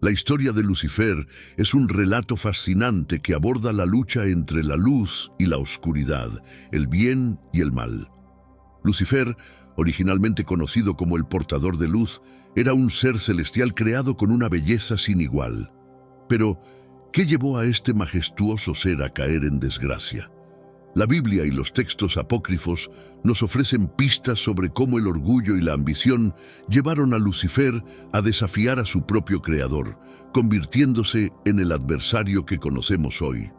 La historia de Lucifer es un relato fascinante que aborda la lucha entre la luz y la oscuridad, el bien y el mal. Lucifer, originalmente conocido como el portador de luz, era un ser celestial creado con una belleza sin igual. Pero, ¿qué llevó a este majestuoso ser a caer en desgracia? La Biblia y los textos apócrifos nos ofrecen pistas sobre cómo el orgullo y la ambición llevaron a Lucifer a desafiar a su propio creador, convirtiéndose en el adversario que conocemos hoy.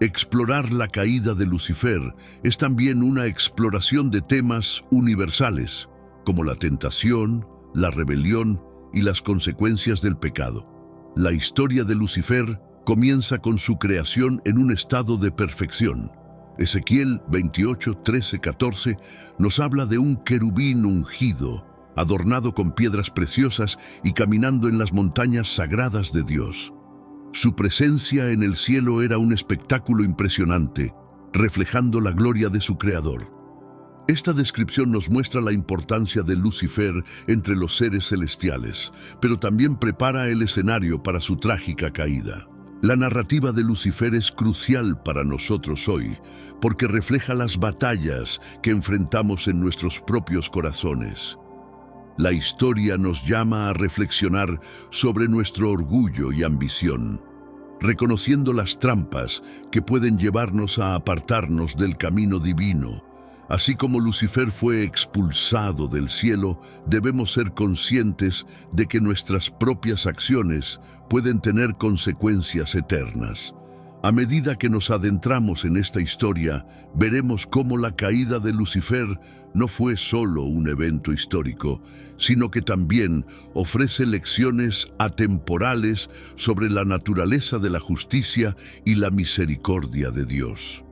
Explorar la caída de Lucifer es también una exploración de temas universales, como la tentación, la rebelión y las consecuencias del pecado. La historia de Lucifer comienza con su creación en un estado de perfección. Ezequiel 28, 13, 14 nos habla de un querubín ungido, adornado con piedras preciosas y caminando en las montañas sagradas de Dios. Su presencia en el cielo era un espectáculo impresionante, reflejando la gloria de su creador. Esta descripción nos muestra la importancia de Lucifer entre los seres celestiales, pero también prepara el escenario para su trágica caída. La narrativa de Lucifer es crucial para nosotros hoy, porque refleja las batallas que enfrentamos en nuestros propios corazones. La historia nos llama a reflexionar sobre nuestro orgullo y ambición, reconociendo las trampas que pueden llevarnos a apartarnos del camino divino. Así como Lucifer fue expulsado del cielo, debemos ser conscientes de que nuestras propias acciones pueden tener consecuencias eternas. A medida que nos adentramos en esta historia, veremos cómo la caída de Lucifer no fue solo un evento histórico, sino que también ofrece lecciones atemporales sobre la naturaleza de la justicia y la misericordia de Dios.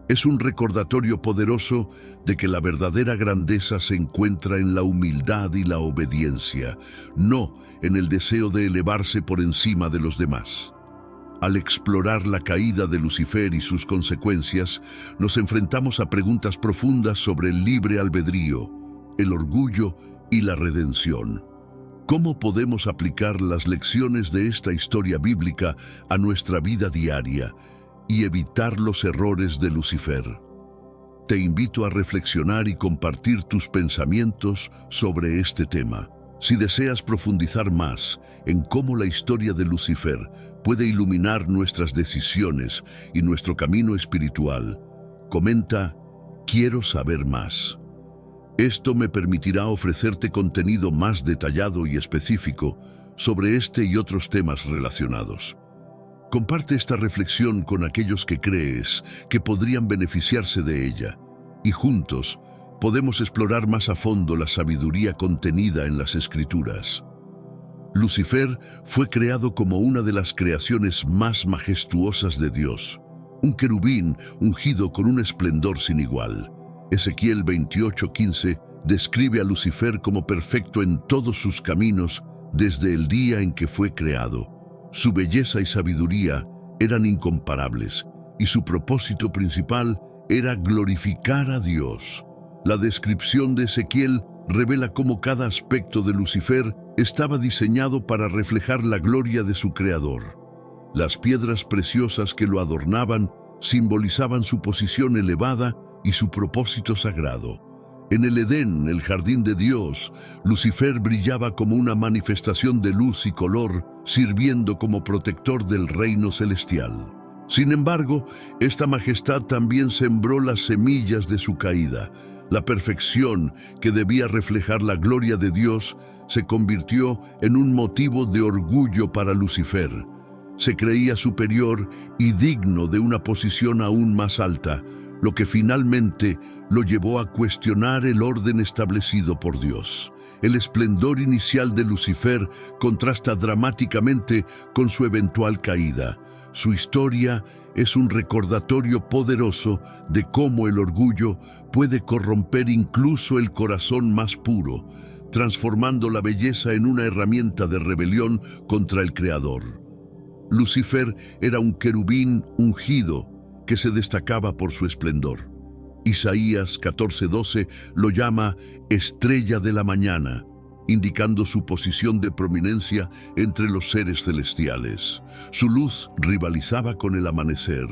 Es un recordatorio poderoso de que la verdadera grandeza se encuentra en la humildad y la obediencia, no en el deseo de elevarse por encima de los demás. Al explorar la caída de Lucifer y sus consecuencias, nos enfrentamos a preguntas profundas sobre el libre albedrío, el orgullo y la redención. ¿Cómo podemos aplicar las lecciones de esta historia bíblica a nuestra vida diaria y evitar los errores de Lucifer? Te invito a reflexionar y compartir tus pensamientos sobre este tema. Si deseas profundizar más en cómo la historia de Lucifer puede iluminar nuestras decisiones y nuestro camino espiritual, comenta "Quiero saber más". Esto me permitirá ofrecerte contenido más detallado y específico sobre este y otros temas relacionados. Comparte esta reflexión con aquellos que crees que podrían beneficiarse de ella, y juntos podemos explorar más a fondo la sabiduría contenida en las Escrituras. Lucifer fue creado como una de las creaciones más majestuosas de Dios, un querubín ungido con un esplendor sin igual. Ezequiel 28:15 describe a Lucifer como perfecto en todos sus caminos desde el día en que fue creado. Su belleza y sabiduría eran incomparables, y su propósito principal era glorificar a Dios. La descripción de Ezequiel revela cómo cada aspecto de Lucifer estaba diseñado para reflejar la gloria de su creador. Las piedras preciosas que lo adornaban simbolizaban su posición elevada y su propósito sagrado. En el Edén, el jardín de Dios, Lucifer brillaba como una manifestación de luz y color, sirviendo como protector del reino celestial. Sin embargo, esta majestad también sembró las semillas de su caída. La perfección que debía reflejar la gloria de Dios se convirtió en un motivo de orgullo para Lucifer. Se creía superior y digno de una posición aún más alta, lo que finalmente lo llevó a cuestionar el orden establecido por Dios. El esplendor inicial de Lucifer contrasta dramáticamente con su eventual caída. Su historia es un recordatorio poderoso de cómo el orgullo puede corromper incluso el corazón más puro, transformando la belleza en una herramienta de rebelión contra el Creador. Lucifer era un querubín ungido que se destacaba por su esplendor. Isaías 14:12 lo llama estrella de la mañana. indicando su posición de prominencia entre los seres celestiales. Su luz rivalizaba con el amanecer,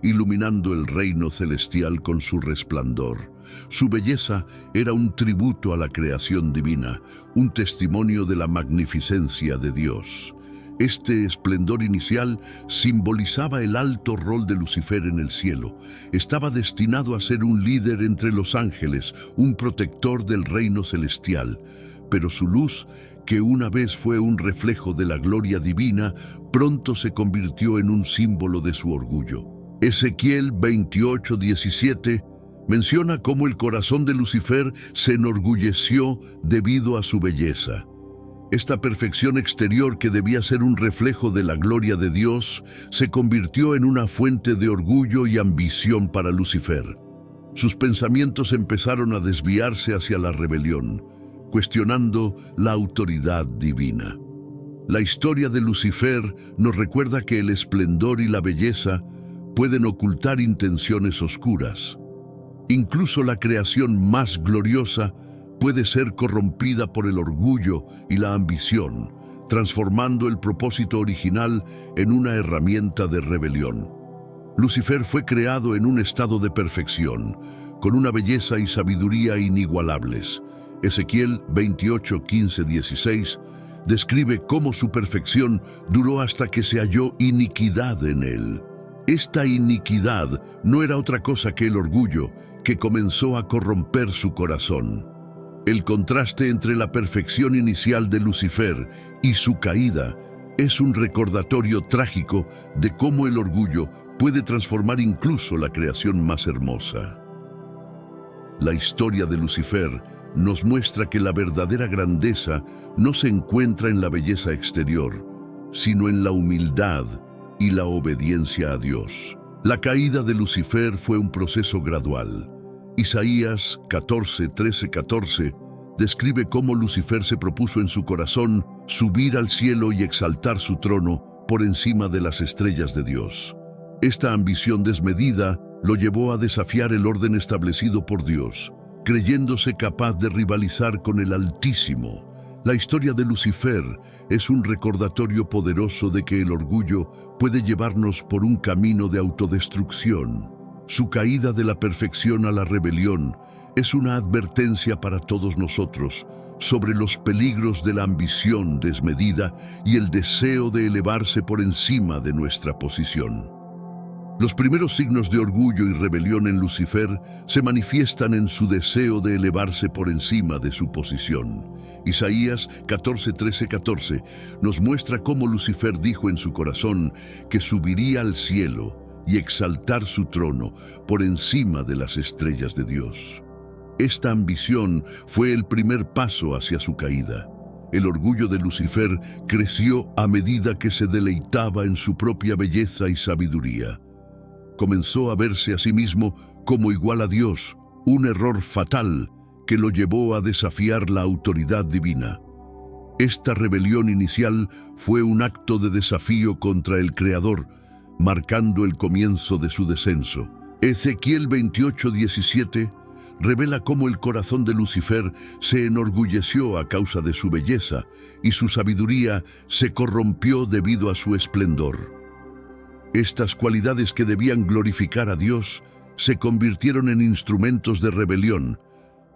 iluminando el reino celestial con su resplandor. Su belleza era un tributo a la creación divina, un testimonio de la magnificencia de Dios. Este esplendor inicial simbolizaba el alto rol de Lucifer en el cielo. Estaba destinado a ser un líder entre los ángeles, un protector del reino celestial. Pero su luz, que una vez fue un reflejo de la gloria divina, pronto se convirtió en un símbolo de su orgullo. Ezequiel 28:17 menciona cómo el corazón de Lucifer se enorgulleció debido a su belleza. Esta perfección exterior, que debía ser un reflejo de la gloria de Dios, se convirtió en una fuente de orgullo y ambición para Lucifer. Sus pensamientos empezaron a desviarse hacia la rebelión, cuestionando la autoridad divina. La historia de Lucifer nos recuerda que el esplendor y la belleza pueden ocultar intenciones oscuras. Incluso la creación más gloriosa puede ser corrompida por el orgullo y la ambición, transformando el propósito original en una herramienta de rebelión. Lucifer fue creado en un estado de perfección, con una belleza y sabiduría inigualables. Ezequiel 28:15-16 describe cómo su perfección duró hasta que se halló iniquidad en él. Esta iniquidad no era otra cosa que el orgullo, que comenzó a corromper su corazón. El contraste entre la perfección inicial de Lucifer y su caída es un recordatorio trágico de cómo el orgullo puede transformar incluso la creación más hermosa. La historia de Lucifer nos muestra que la verdadera grandeza no se encuentra en la belleza exterior, sino en la humildad y la obediencia a Dios. La caída de Lucifer fue un proceso gradual. Isaías 14:13-14 describe cómo Lucifer se propuso en su corazón subir al cielo y exaltar su trono por encima de las estrellas de Dios. Esta ambición desmedida lo llevó a desafiar el orden establecido por Dios, creyéndose capaz de rivalizar con el Altísimo. La historia de Lucifer es un recordatorio poderoso de que el orgullo puede llevarnos por un camino de autodestrucción. Su caída de la perfección a la rebelión es una advertencia para todos nosotros sobre los peligros de la ambición desmedida y el deseo de elevarse por encima de nuestra posición. Los primeros signos de orgullo y rebelión en Lucifer se manifiestan en su deseo de elevarse por encima de su posición. Isaías 14:13-14 nos muestra cómo Lucifer dijo en su corazón que subiría al cielo y exaltar su trono por encima de las estrellas de Dios. Esta ambición fue el primer paso hacia su caída. El orgullo de Lucifer creció a medida que se deleitaba en su propia belleza y sabiduría. Comenzó a verse a sí mismo como igual a Dios, un error fatal que lo llevó a desafiar la autoridad divina. Esta rebelión inicial fue un acto de desafío contra el Creador, marcando el comienzo de su descenso. Ezequiel 28:17 revela cómo el corazón de Lucifer se enorgulleció a causa de su belleza y su sabiduría se corrompió debido a su esplendor. Estas cualidades que debían glorificar a Dios se convirtieron en instrumentos de rebelión,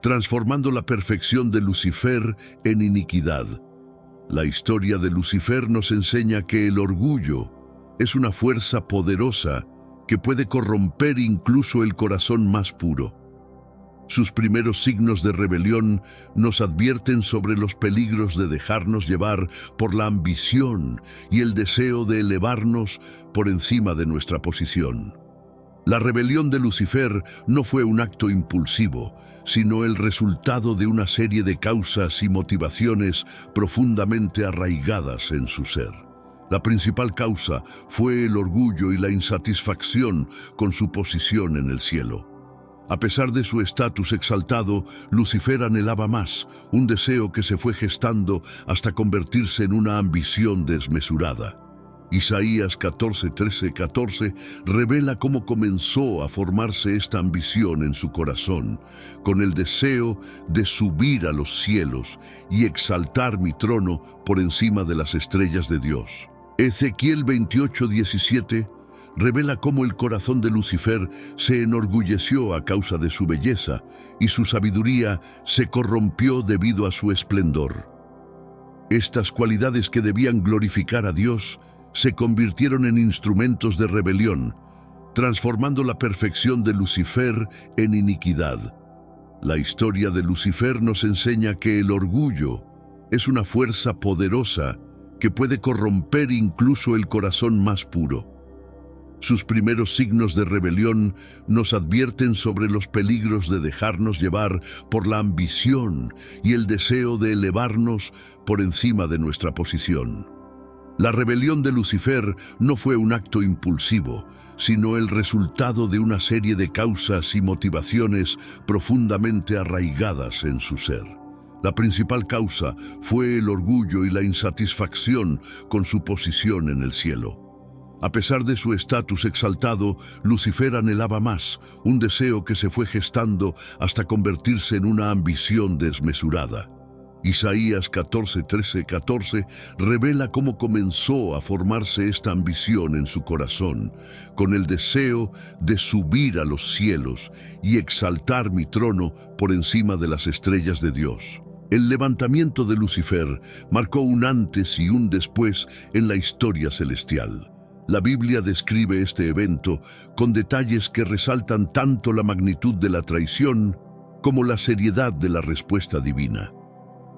transformando la perfección de Lucifer en iniquidad. La historia de Lucifer nos enseña que el orgullo es una fuerza poderosa que puede corromper incluso el corazón más puro. Sus primeros signos de rebelión nos advierten sobre los peligros de dejarnos llevar por la ambición y el deseo de elevarnos por encima de nuestra posición. La rebelión de Lucifer no fue un acto impulsivo, sino el resultado de una serie de causas y motivaciones profundamente arraigadas en su ser. La principal causa fue el orgullo y la insatisfacción con su posición en el cielo. A pesar de su estatus exaltado, Lucifer anhelaba más, un deseo que se fue gestando hasta convertirse en una ambición desmesurada. Isaías 14:13-14 revela cómo comenzó a formarse esta ambición en su corazón, con el deseo de subir a los cielos y exaltar mi trono por encima de las estrellas de Dios. Ezequiel 28:17 revela cómo el corazón de Lucifer se enorgulleció a causa de su belleza y su sabiduría se corrompió debido a su esplendor. Estas cualidades que debían glorificar a Dios se convirtieron en instrumentos de rebelión, transformando la perfección de Lucifer en iniquidad. La historia de Lucifer nos enseña que el orgullo es una fuerza poderosa que puede corromper incluso el corazón más puro. Sus primeros signos de rebelión nos advierten sobre los peligros de dejarnos llevar por la ambición y el deseo de elevarnos por encima de nuestra posición. La rebelión de Lucifer no fue un acto impulsivo, sino el resultado de una serie de causas y motivaciones profundamente arraigadas en su ser. La principal causa fue el orgullo y la insatisfacción con su posición en el cielo. A pesar de su estatus exaltado, Lucifer anhelaba más, un deseo que se fue gestando hasta convertirse en una ambición desmesurada. Isaías 14:13-14 revela cómo comenzó a formarse esta ambición en su corazón, con el deseo de subir a los cielos y exaltar mi trono por encima de las estrellas de Dios. El levantamiento de Lucifer marcó un antes y un después en la historia celestial. La Biblia describe este evento con detalles que resaltan tanto la magnitud de la traición como la seriedad de la respuesta divina.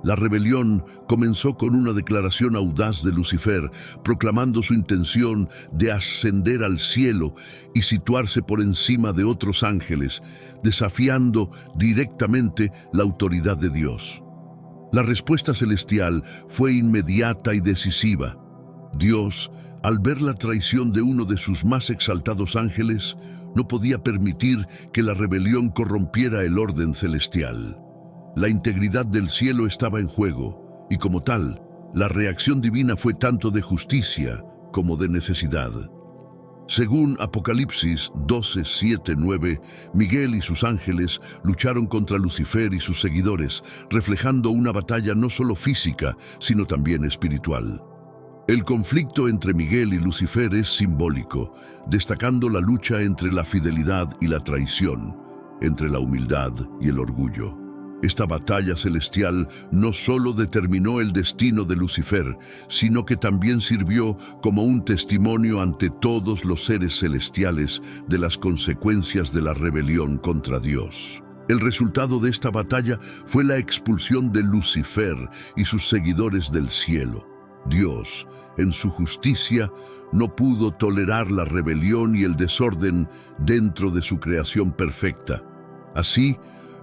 La rebelión comenzó con una declaración audaz de Lucifer, proclamando su intención de ascender al cielo y situarse por encima de otros ángeles, desafiando directamente la autoridad de Dios. La respuesta celestial fue inmediata y decisiva. Dios, al ver la traición de uno de sus más exaltados ángeles, no podía permitir que la rebelión corrompiera el orden celestial. La integridad del cielo estaba en juego, y como tal, la reacción divina fue tanto de justicia como de necesidad. Según Apocalipsis 12:7-9, Miguel y sus ángeles lucharon contra Lucifer y sus seguidores, reflejando una batalla no solo física, sino también espiritual. El conflicto entre Miguel y Lucifer es simbólico, destacando la lucha entre la fidelidad y la traición, entre la humildad y el orgullo. Esta batalla celestial no solo determinó el destino de Lucifer, sino que también sirvió como un testimonio ante todos los seres celestiales de las consecuencias de la rebelión contra Dios. El resultado de esta batalla fue la expulsión de Lucifer y sus seguidores del cielo. Dios, en su justicia, no pudo tolerar la rebelión y el desorden dentro de su creación perfecta. Así,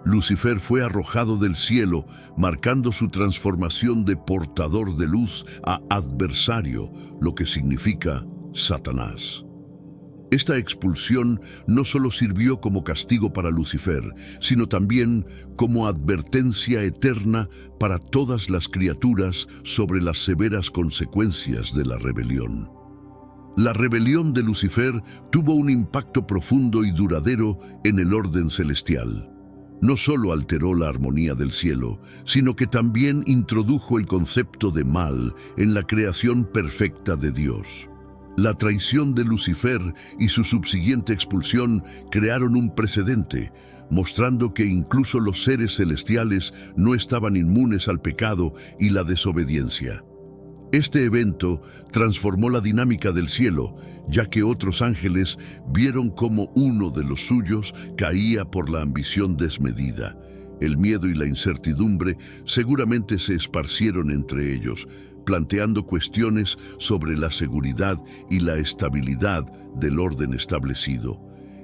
Lucifer fue arrojado del cielo, marcando su transformación de portador de luz a adversario, lo que significa Satanás. Esta expulsión no solo sirvió como castigo para Lucifer, sino también como advertencia eterna para todas las criaturas sobre las severas consecuencias de la rebelión. La rebelión de Lucifer tuvo un impacto profundo y duradero en el orden celestial. No solo alteró la armonía del cielo, sino que también introdujo el concepto de mal en la creación perfecta de Dios. La traición de Lucifer y su subsiguiente expulsión crearon un precedente, mostrando que incluso los seres celestiales no estaban inmunes al pecado y la desobediencia. Este evento transformó la dinámica del cielo, ya que otros ángeles vieron cómo uno de los suyos caía por la ambición desmedida. El miedo y la incertidumbre seguramente se esparcieron entre ellos, planteando cuestiones sobre la seguridad y la estabilidad del orden establecido.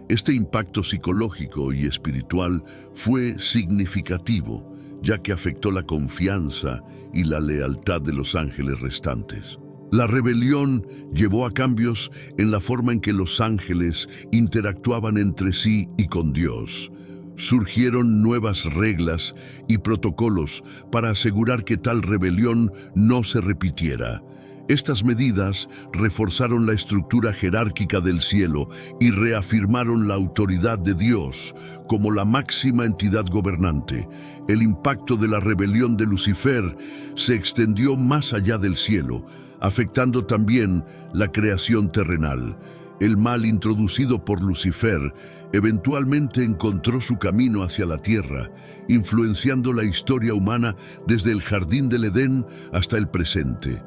Este impacto psicológico y espiritual fue significativo, ya que afectó la confianza y la lealtad de los ángeles restantes. La rebelión llevó a cambios en la forma en que los ángeles interactuaban entre sí y con Dios. Surgieron nuevas reglas y protocolos para asegurar que tal rebelión no se repitiera. Estas medidas reforzaron la estructura jerárquica del cielo y reafirmaron la autoridad de Dios como la máxima entidad gobernante. El impacto de la rebelión de Lucifer se extendió más allá del cielo, afectando también la creación terrenal. El mal introducido por Lucifer eventualmente encontró su camino hacia la tierra, influenciando la historia humana desde el jardín del Edén hasta el presente.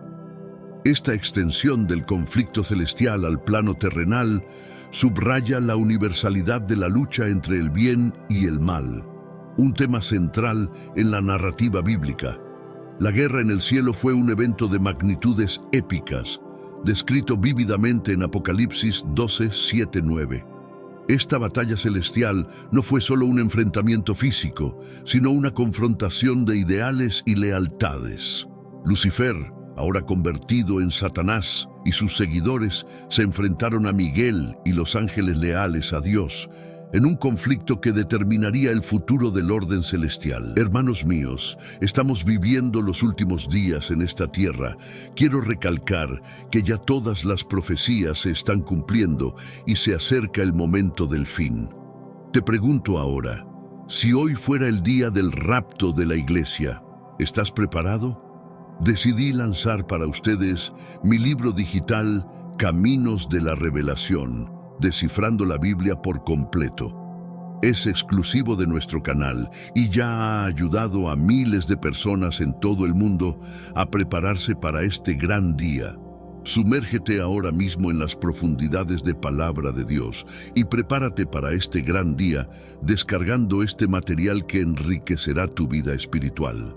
Esta extensión del conflicto celestial al plano terrenal subraya la universalidad de la lucha entre el bien y el mal, un tema central en la narrativa bíblica. La guerra en el cielo fue un evento de magnitudes épicas, descrito vívidamente en Apocalipsis 12, 7, 9. Esta batalla celestial no fue solo un enfrentamiento físico, sino una confrontación de ideales y lealtades. Lucifer, ahora convertido en Satanás, y sus seguidores se enfrentaron a Miguel y los ángeles leales a Dios, en un conflicto que determinaría el futuro del orden celestial. Hermanos míos, estamos viviendo los últimos días en esta tierra. Quiero recalcar que ya todas las profecías se están cumpliendo y se acerca el momento del fin. Te pregunto ahora, si hoy fuera el día del rapto de la iglesia, ¿estás preparado? Decidí lanzar para ustedes mi libro digital Caminos de la Revelación, descifrando la Biblia por completo. Es exclusivo de nuestro canal y ya ha ayudado a miles de personas en todo el mundo a prepararse para este gran día. Sumérgete ahora mismo en las profundidades de Palabra de Dios y prepárate para este gran día descargando este material que enriquecerá tu vida espiritual.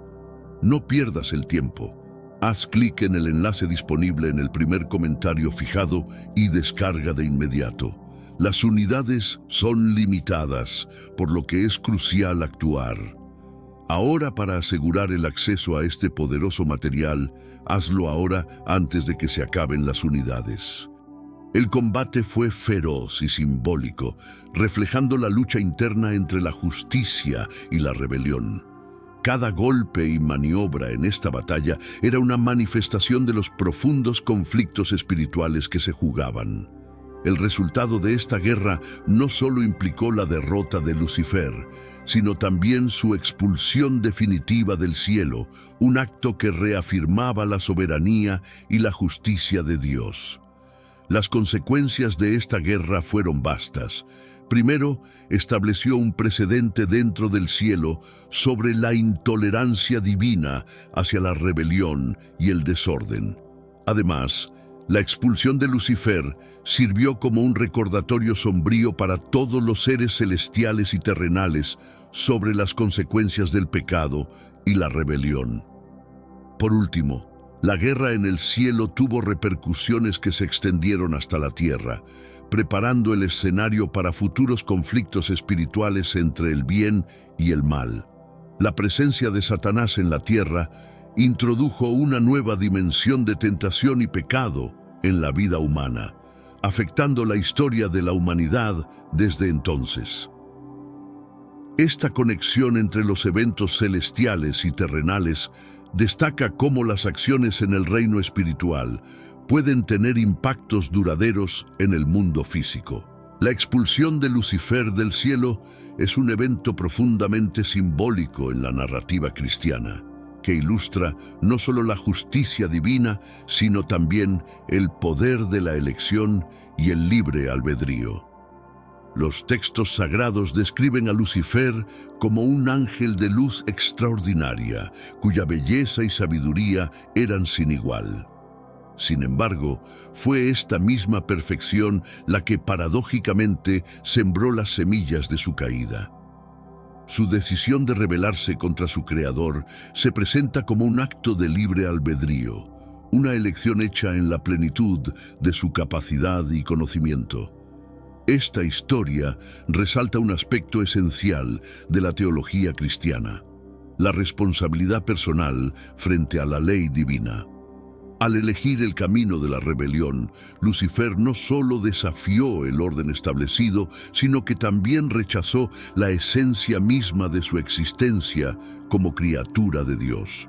No pierdas el tiempo. Haz clic en el enlace disponible en el primer comentario fijado y descarga de inmediato. Las unidades son limitadas, por lo que es crucial actuar. Ahora, para asegurar el acceso a este poderoso material, hazlo ahora antes de que se acaben las unidades. El combate fue feroz y simbólico, reflejando la lucha interna entre la justicia y la rebelión. Cada golpe y maniobra en esta batalla era una manifestación de los profundos conflictos espirituales que se jugaban. El resultado de esta guerra no solo implicó la derrota de Lucifer, sino también su expulsión definitiva del cielo, un acto que reafirmaba la soberanía y la justicia de Dios. Las consecuencias de esta guerra fueron vastas. Primero, estableció un precedente dentro del cielo sobre la intolerancia divina hacia la rebelión y el desorden. Además, la expulsión de Lucifer sirvió como un recordatorio sombrío para todos los seres celestiales y terrenales sobre las consecuencias del pecado y la rebelión. Por último, la guerra en el cielo tuvo repercusiones que se extendieron hasta la tierra, preparando el escenario para futuros conflictos espirituales entre el bien y el mal. La presencia de Satanás en la tierra introdujo una nueva dimensión de tentación y pecado en la vida humana, afectando la historia de la humanidad desde entonces. Esta conexión entre los eventos celestiales y terrenales destaca cómo las acciones en el reino espiritual pueden tener impactos duraderos en el mundo físico. La expulsión de Lucifer del cielo es un evento profundamente simbólico en la narrativa cristiana, que ilustra no solo la justicia divina, sino también el poder de la elección y el libre albedrío. Los textos sagrados describen a Lucifer como un ángel de luz extraordinaria, cuya belleza y sabiduría eran sin igual. Sin embargo, fue esta misma perfección la que paradójicamente sembró las semillas de su caída. Su decisión de rebelarse contra su creador se presenta como un acto de libre albedrío, una elección hecha en la plenitud de su capacidad y conocimiento. Esta historia resalta un aspecto esencial de la teología cristiana: la responsabilidad personal frente a la ley divina. Al elegir el camino de la rebelión, Lucifer no solo desafió el orden establecido, sino que también rechazó la esencia misma de su existencia como criatura de Dios.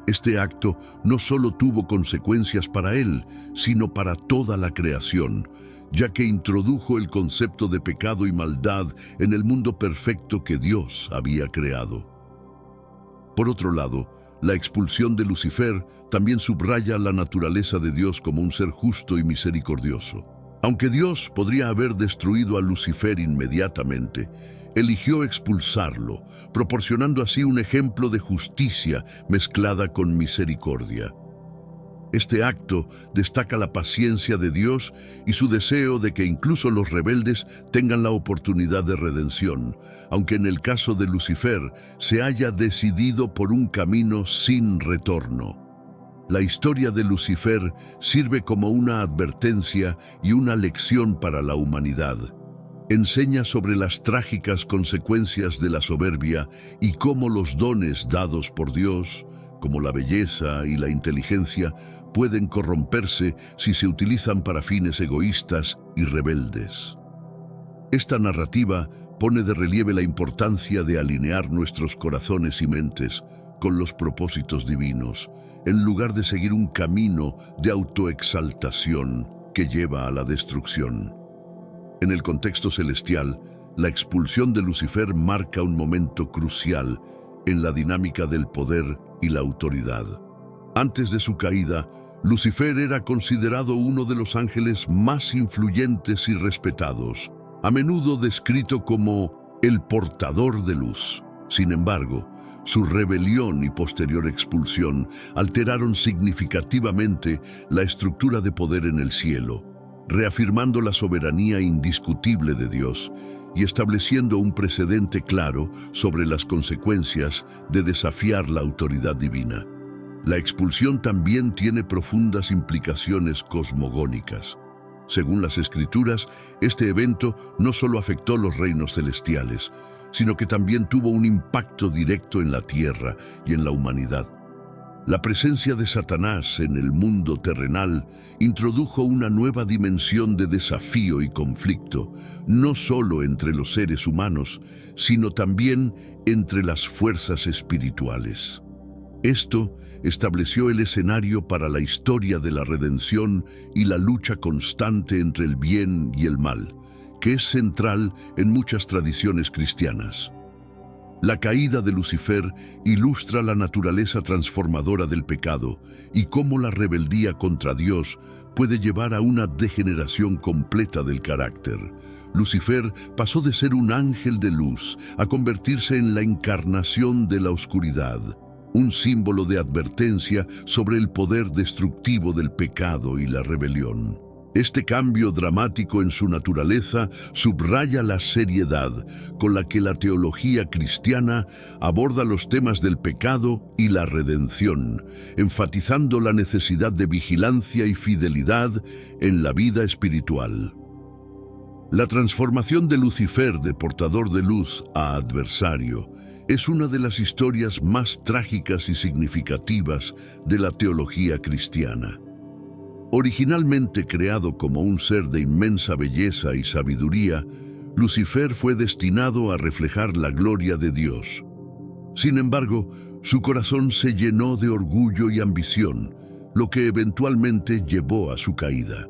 Este acto no solo tuvo consecuencias para él, sino para toda la creación, ya que introdujo el concepto de pecado y maldad en el mundo perfecto que Dios había creado. Por otro lado, la expulsión de Lucifer también subraya la naturaleza de Dios como un ser justo y misericordioso. Aunque Dios podría haber destruido a Lucifer inmediatamente, eligió expulsarlo, proporcionando así un ejemplo de justicia mezclada con misericordia. Este acto destaca la paciencia de Dios y su deseo de que incluso los rebeldes tengan la oportunidad de redención, aunque en el caso de Lucifer se haya decidido por un camino sin retorno. La historia de Lucifer sirve como una advertencia y una lección para la humanidad. Enseña sobre las trágicas consecuencias de la soberbia y cómo los dones dados por Dios, como la belleza y la inteligencia, pueden corromperse si se utilizan para fines egoístas y rebeldes. Esta narrativa pone de relieve la importancia de alinear nuestros corazones y mentes con los propósitos divinos, en lugar de seguir un camino de autoexaltación que lleva a la destrucción. En el contexto celestial, la expulsión de Lucifer marca un momento crucial en la dinámica del poder y la autoridad. Antes de su caída, Lucifer era considerado uno de los ángeles más influyentes y respetados, a menudo descrito como el portador de luz. Sin embargo, su rebelión y posterior expulsión alteraron significativamente la estructura de poder en el cielo, reafirmando la soberanía indiscutible de Dios y estableciendo un precedente claro sobre las consecuencias de desafiar la autoridad divina. La expulsión también tiene profundas implicaciones cosmogónicas. Según las Escrituras, este evento no solo afectó los reinos celestiales, sino que también tuvo un impacto directo en la tierra y en la humanidad. La presencia de Satanás en el mundo terrenal introdujo una nueva dimensión de desafío y conflicto, no solo entre los seres humanos, sino también entre las fuerzas espirituales. Esto estableció el escenario para la historia de la redención y la lucha constante entre el bien y el mal, que es central en muchas tradiciones cristianas. La caída de Lucifer ilustra la naturaleza transformadora del pecado y cómo la rebeldía contra Dios puede llevar a una degeneración completa del carácter. Lucifer pasó de ser un ángel de luz a convertirse en la encarnación de la oscuridad, un símbolo de advertencia sobre el poder destructivo del pecado y la rebelión. Este cambio dramático en su naturaleza subraya la seriedad con la que la teología cristiana aborda los temas del pecado y la redención, enfatizando la necesidad de vigilancia y fidelidad en la vida espiritual. La transformación de Lucifer de portador de luz a adversario es una de las historias más trágicas y significativas de la teología cristiana. Originalmente creado como un ser de inmensa belleza y sabiduría, Lucifer fue destinado a reflejar la gloria de Dios. Sin embargo, su corazón se llenó de orgullo y ambición, lo que eventualmente llevó a su caída.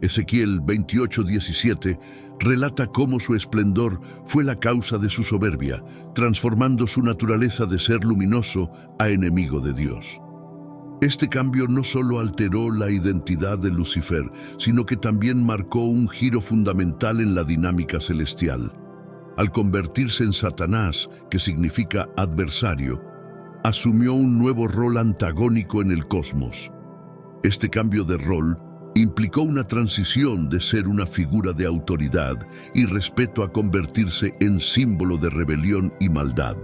Ezequiel 28:17 relata cómo su esplendor fue la causa de su soberbia, transformando su naturaleza de ser luminoso a enemigo de Dios. Este cambio no solo alteró la identidad de Lucifer, sino que también marcó un giro fundamental en la dinámica celestial. Al convertirse en Satanás, que significa adversario, asumió un nuevo rol antagónico en el cosmos. Este cambio de rol implicó una transición de ser una figura de autoridad y respeto a convertirse en símbolo de rebelión y maldad,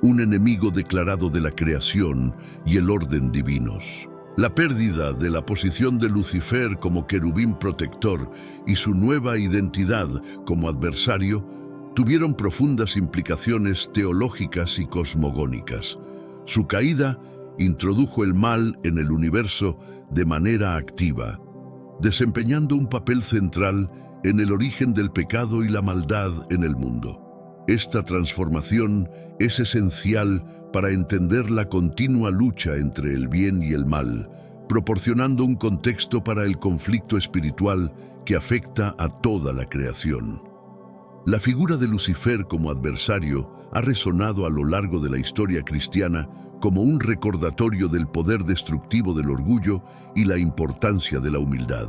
un enemigo declarado de la creación y el orden divinos. La pérdida de la posición de Lucifer como querubín protector y su nueva identidad como adversario tuvieron profundas implicaciones teológicas y cosmogónicas. Su caída introdujo el mal en el universo de manera activa, desempeñando un papel central en el origen del pecado y la maldad en el mundo. Esta transformación es esencial para entender la continua lucha entre el bien y el mal, proporcionando un contexto para el conflicto espiritual que afecta a toda la creación. La figura de Lucifer como adversario ha resonado a lo largo de la historia cristiana como un recordatorio del poder destructivo del orgullo y la importancia de la humildad.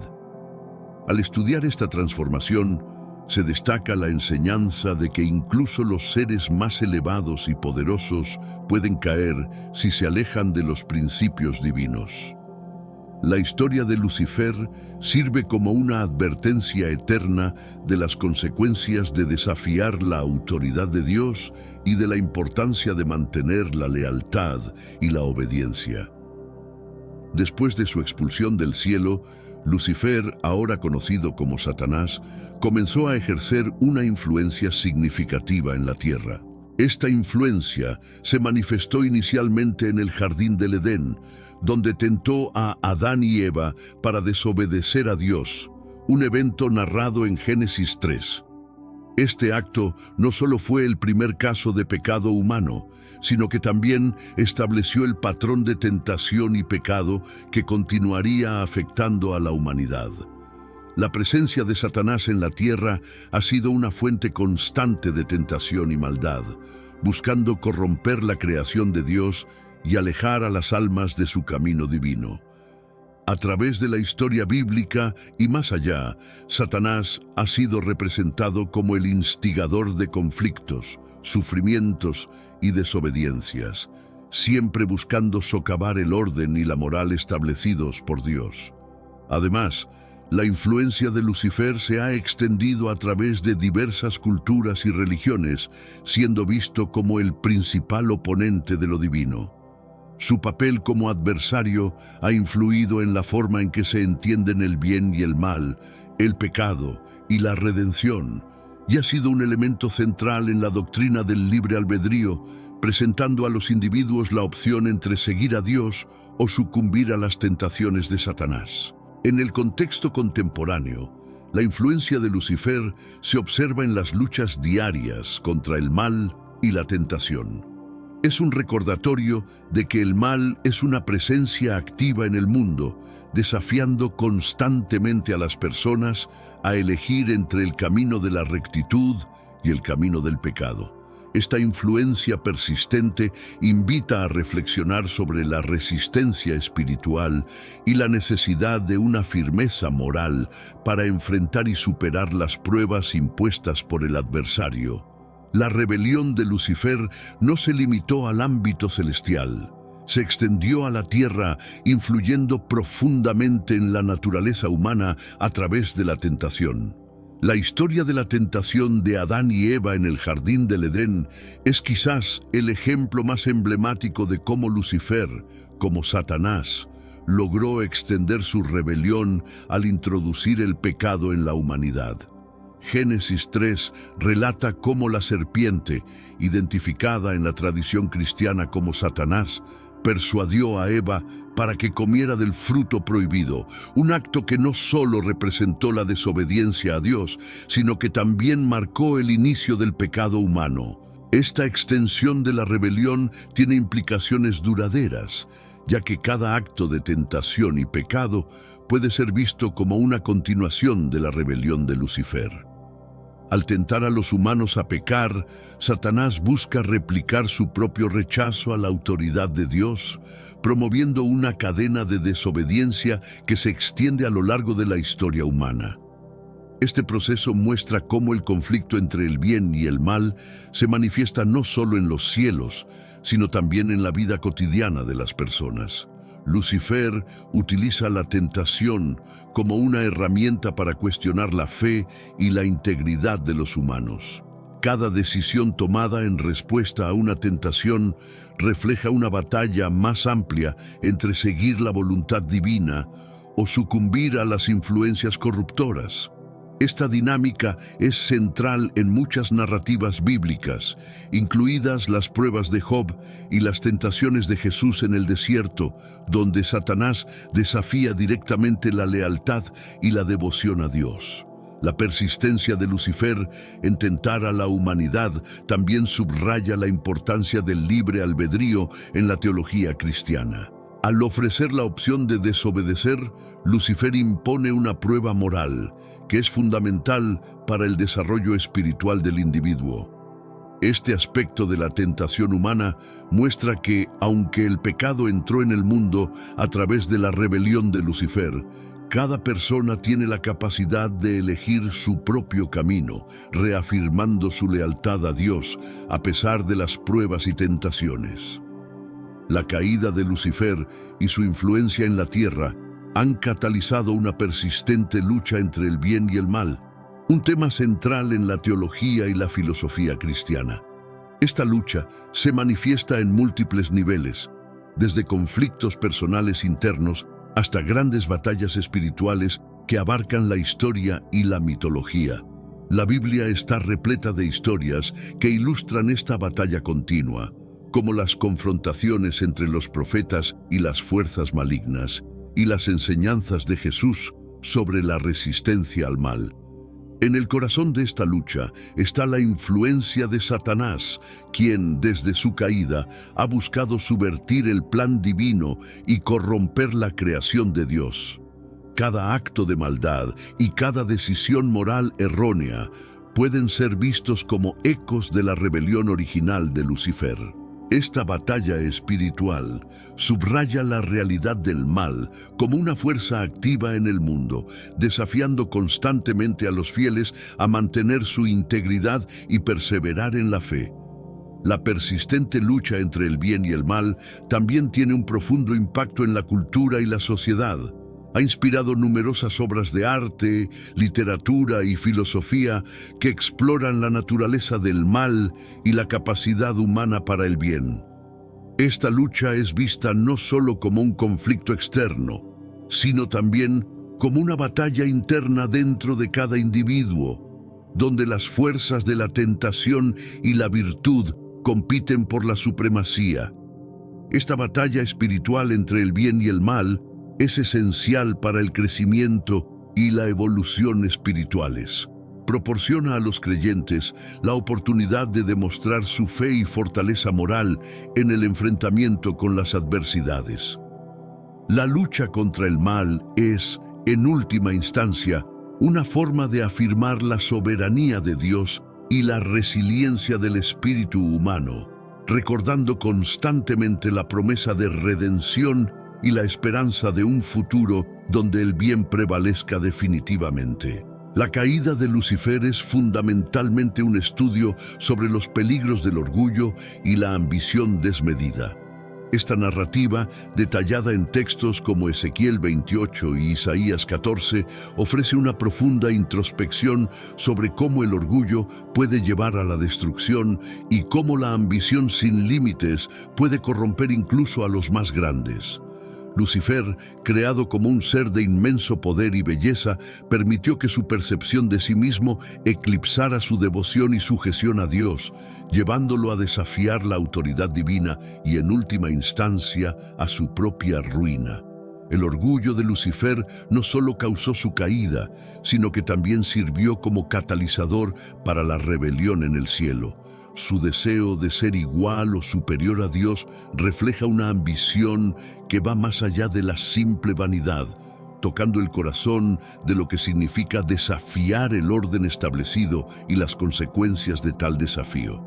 Al estudiar esta transformación, se destaca la enseñanza de que incluso los seres más elevados y poderosos pueden caer si se alejan de los principios divinos. La historia de Lucifer sirve como una advertencia eterna de las consecuencias de desafiar la autoridad de Dios y de la importancia de mantener la lealtad y la obediencia. Después de su expulsión del cielo, Lucifer, ahora conocido como Satanás, comenzó a ejercer una influencia significativa en la tierra. Esta influencia se manifestó inicialmente en el jardín del Edén, donde tentó a Adán y Eva para desobedecer a Dios, un evento narrado en Génesis 3. Este acto no solo fue el primer caso de pecado humano, sino que también estableció el patrón de tentación y pecado que continuaría afectando a la humanidad. La presencia de Satanás en la tierra ha sido una fuente constante de tentación y maldad, buscando corromper la creación de Dios y alejar a las almas de su camino divino. A través de la historia bíblica y más allá, Satanás ha sido representado como el instigador de conflictos, sufrimientos y desobediencias, siempre buscando socavar el orden y la moral establecidos por Dios. Además, la influencia de Lucifer se ha extendido a través de diversas culturas y religiones, siendo visto como el principal oponente de lo divino. Su papel como adversario ha influido en la forma en que se entienden el bien y el mal, el pecado y la redención, y ha sido un elemento central en la doctrina del libre albedrío, presentando a los individuos la opción entre seguir a Dios o sucumbir a las tentaciones de Satanás. En el contexto contemporáneo, la influencia de Lucifer se observa en las luchas diarias contra el mal y la tentación. Es un recordatorio de que el mal es una presencia activa en el mundo, desafiando constantemente a las personas a elegir entre el camino de la rectitud y el camino del pecado. Esta influencia persistente invita a reflexionar sobre la resistencia espiritual y la necesidad de una firmeza moral para enfrentar y superar las pruebas impuestas por el adversario. La rebelión de Lucifer no se limitó al ámbito celestial. Se extendió a la tierra, influyendo profundamente en la naturaleza humana a través de la tentación. La historia de la tentación de Adán y Eva en el jardín del Edén es quizás el ejemplo más emblemático de cómo Lucifer, como Satanás, logró extender su rebelión al introducir el pecado en la humanidad. Génesis 3 relata cómo la serpiente, identificada en la tradición cristiana como Satanás, persuadió a Eva para que comiera del fruto prohibido, un acto que no solo representó la desobediencia a Dios, sino que también marcó el inicio del pecado humano. Esta extensión de la rebelión tiene implicaciones duraderas, ya que cada acto de tentación y pecado puede ser visto como una continuación de la rebelión de Lucifer. Al tentar a los humanos a pecar, Satanás busca replicar su propio rechazo a la autoridad de Dios, promoviendo una cadena de desobediencia que se extiende a lo largo de la historia humana. Este proceso muestra cómo el conflicto entre el bien y el mal se manifiesta no solo en los cielos, sino también en la vida cotidiana de las personas. Lucifer utiliza la tentación como una herramienta para cuestionar la fe y la integridad de los humanos. Cada decisión tomada en respuesta a una tentación refleja una batalla más amplia entre seguir la voluntad divina o sucumbir a las influencias corruptoras. Esta dinámica es central en muchas narrativas bíblicas, incluidas las pruebas de Job y las tentaciones de Jesús en el desierto, donde Satanás desafía directamente la lealtad y la devoción a Dios. La persistencia de Lucifer en tentar a la humanidad también subraya la importancia del libre albedrío en la teología cristiana. Al ofrecer la opción de desobedecer, Lucifer impone una prueba moral que es fundamental para el desarrollo espiritual del individuo. Este aspecto de la tentación humana muestra que, aunque el pecado entró en el mundo a través de la rebelión de Lucifer, cada persona tiene la capacidad de elegir su propio camino, reafirmando su lealtad a Dios a pesar de las pruebas y tentaciones. La caída de Lucifer y su influencia en la tierra han catalizado una persistente lucha entre el bien y el mal, un tema central en la teología y la filosofía cristiana. Esta lucha se manifiesta en múltiples niveles, desde conflictos personales internos hasta grandes batallas espirituales que abarcan la historia y la mitología. La Biblia está repleta de historias que ilustran esta batalla continua, como las confrontaciones entre los profetas y las fuerzas malignas, y las enseñanzas de Jesús sobre la resistencia al mal. En el corazón de esta lucha está la influencia de Satanás, quien, desde su caída, ha buscado subvertir el plan divino y corromper la creación de Dios. Cada acto de maldad y cada decisión moral errónea pueden ser vistos como ecos de la rebelión original de Lucifer. Esta batalla espiritual subraya la realidad del mal como una fuerza activa en el mundo, desafiando constantemente a los fieles a mantener su integridad y perseverar en la fe. La persistente lucha entre el bien y el mal también tiene un profundo impacto en la cultura y la sociedad. Ha inspirado numerosas obras de arte, literatura y filosofía que exploran la naturaleza del mal y la capacidad humana para el bien. Esta lucha es vista no solo como un conflicto externo, sino también como una batalla interna dentro de cada individuo, donde las fuerzas de la tentación y la virtud compiten por la supremacía. Esta batalla espiritual entre el bien y el mal es esencial para el crecimiento y la evolución espirituales. Proporciona a los creyentes la oportunidad de demostrar su fe y fortaleza moral en el enfrentamiento con las adversidades. La lucha contra el mal es, en última instancia, una forma de afirmar la soberanía de Dios y la resiliencia del espíritu humano, recordando constantemente la promesa de redención y la esperanza de un futuro donde el bien prevalezca definitivamente. La caída de Lucifer es fundamentalmente un estudio sobre los peligros del orgullo y la ambición desmedida. Esta narrativa, detallada en textos como Ezequiel 28 y Isaías 14, ofrece una profunda introspección sobre cómo el orgullo puede llevar a la destrucción y cómo la ambición sin límites puede corromper incluso a los más grandes. Lucifer, creado como un ser de inmenso poder y belleza, permitió que su percepción de sí mismo eclipsara su devoción y sujeción a Dios, llevándolo a desafiar la autoridad divina y, en última instancia, a su propia ruina. El orgullo de Lucifer no solo causó su caída, sino que también sirvió como catalizador para la rebelión en el cielo. Su deseo de ser igual o superior a Dios refleja una ambición que va más allá de la simple vanidad, tocando el corazón de lo que significa desafiar el orden establecido y las consecuencias de tal desafío.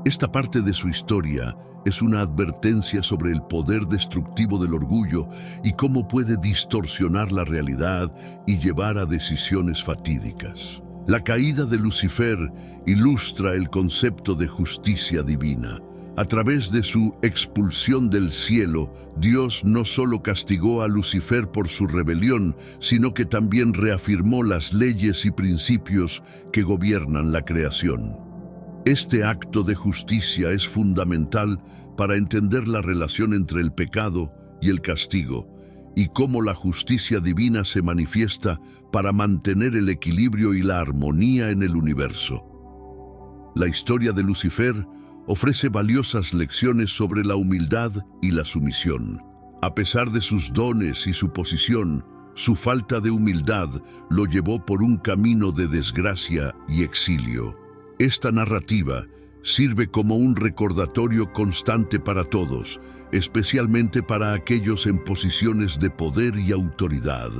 Esta parte de su historia es una advertencia sobre el poder destructivo del orgullo y cómo puede distorsionar la realidad y llevar a decisiones fatídicas. La caída de Lucifer ilustra el concepto de justicia divina. A través de su expulsión del cielo, Dios no solo castigó a Lucifer por su rebelión, sino que también reafirmó las leyes y principios que gobiernan la creación. Este acto de justicia es fundamental para entender la relación entre el pecado y el castigo, y cómo la justicia divina se manifiesta para mantener el equilibrio y la armonía en el universo. La historia de Lucifer ofrece valiosas lecciones sobre la humildad y la sumisión. A pesar de sus dones y su posición, su falta de humildad lo llevó por un camino de desgracia y exilio. Esta narrativa sirve como un recordatorio constante para todos, especialmente para aquellos en posiciones de poder y autoridad,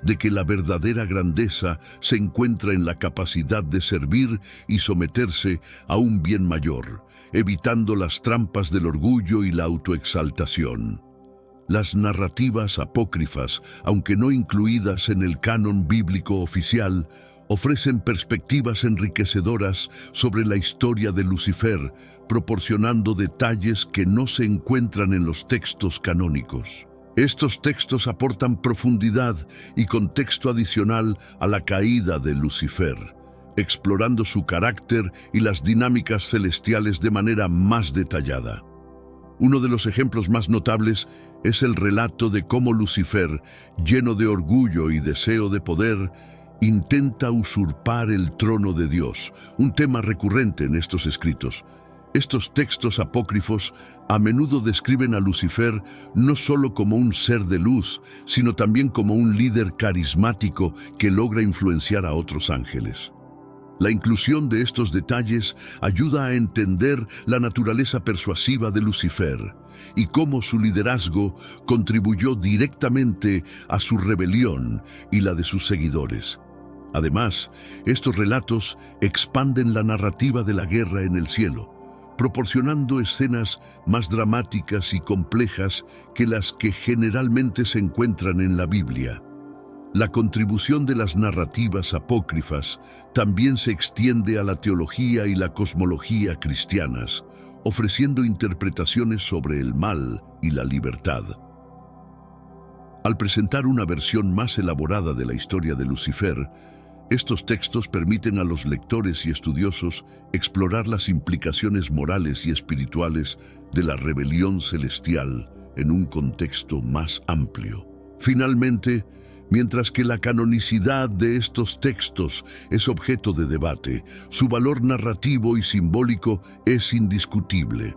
de que la verdadera grandeza se encuentra en la capacidad de servir y someterse a un bien mayor, evitando las trampas del orgullo y la autoexaltación. Las narrativas apócrifas, aunque no incluidas en el canon bíblico oficial, ofrecen perspectivas enriquecedoras sobre la historia de Lucifer, proporcionando detalles que no se encuentran en los textos canónicos. Estos textos aportan profundidad y contexto adicional a la caída de Lucifer, explorando su carácter y las dinámicas celestiales de manera más detallada. Uno de los ejemplos más notables es el relato de cómo Lucifer, lleno de orgullo y deseo de poder, intenta usurpar el trono de Dios, un tema recurrente en estos escritos. Estos textos apócrifos a menudo describen a Lucifer no solo como un ser de luz, sino también como un líder carismático que logra influenciar a otros ángeles. La inclusión de estos detalles ayuda a entender la naturaleza persuasiva de Lucifer y cómo su liderazgo contribuyó directamente a su rebelión y la de sus seguidores. Además, estos relatos expanden la narrativa de la guerra en el cielo, proporcionando escenas más dramáticas y complejas que las que generalmente se encuentran en la Biblia. La contribución de las narrativas apócrifas también se extiende a la teología y la cosmología cristianas, ofreciendo interpretaciones sobre el mal y la libertad. Al presentar una versión más elaborada de la historia de Lucifer, estos textos permiten a los lectores y estudiosos explorar las implicaciones morales y espirituales de la rebelión celestial en un contexto más amplio. Finalmente, mientras que la canonicidad de estos textos es objeto de debate, su valor narrativo y simbólico es indiscutible.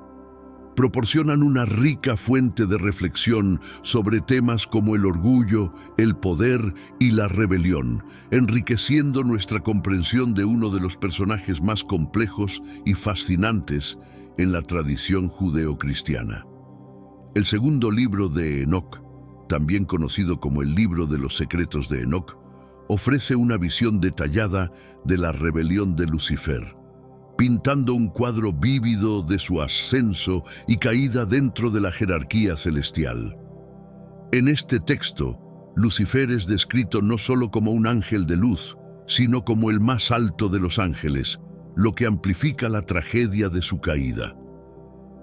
Proporcionan una rica fuente de reflexión sobre temas como el orgullo, el poder y la rebelión, enriqueciendo nuestra comprensión de uno de los personajes más complejos y fascinantes en la tradición judeocristiana. El segundo libro de Enoc, también conocido como el Libro de los Secretos de Enoc, ofrece una visión detallada de la rebelión de Lucifer, pintando un cuadro vívido de su ascenso y caída dentro de la jerarquía celestial. En este texto, Lucifer es descrito no solo como un ángel de luz, sino como el más alto de los ángeles, lo que amplifica la tragedia de su caída.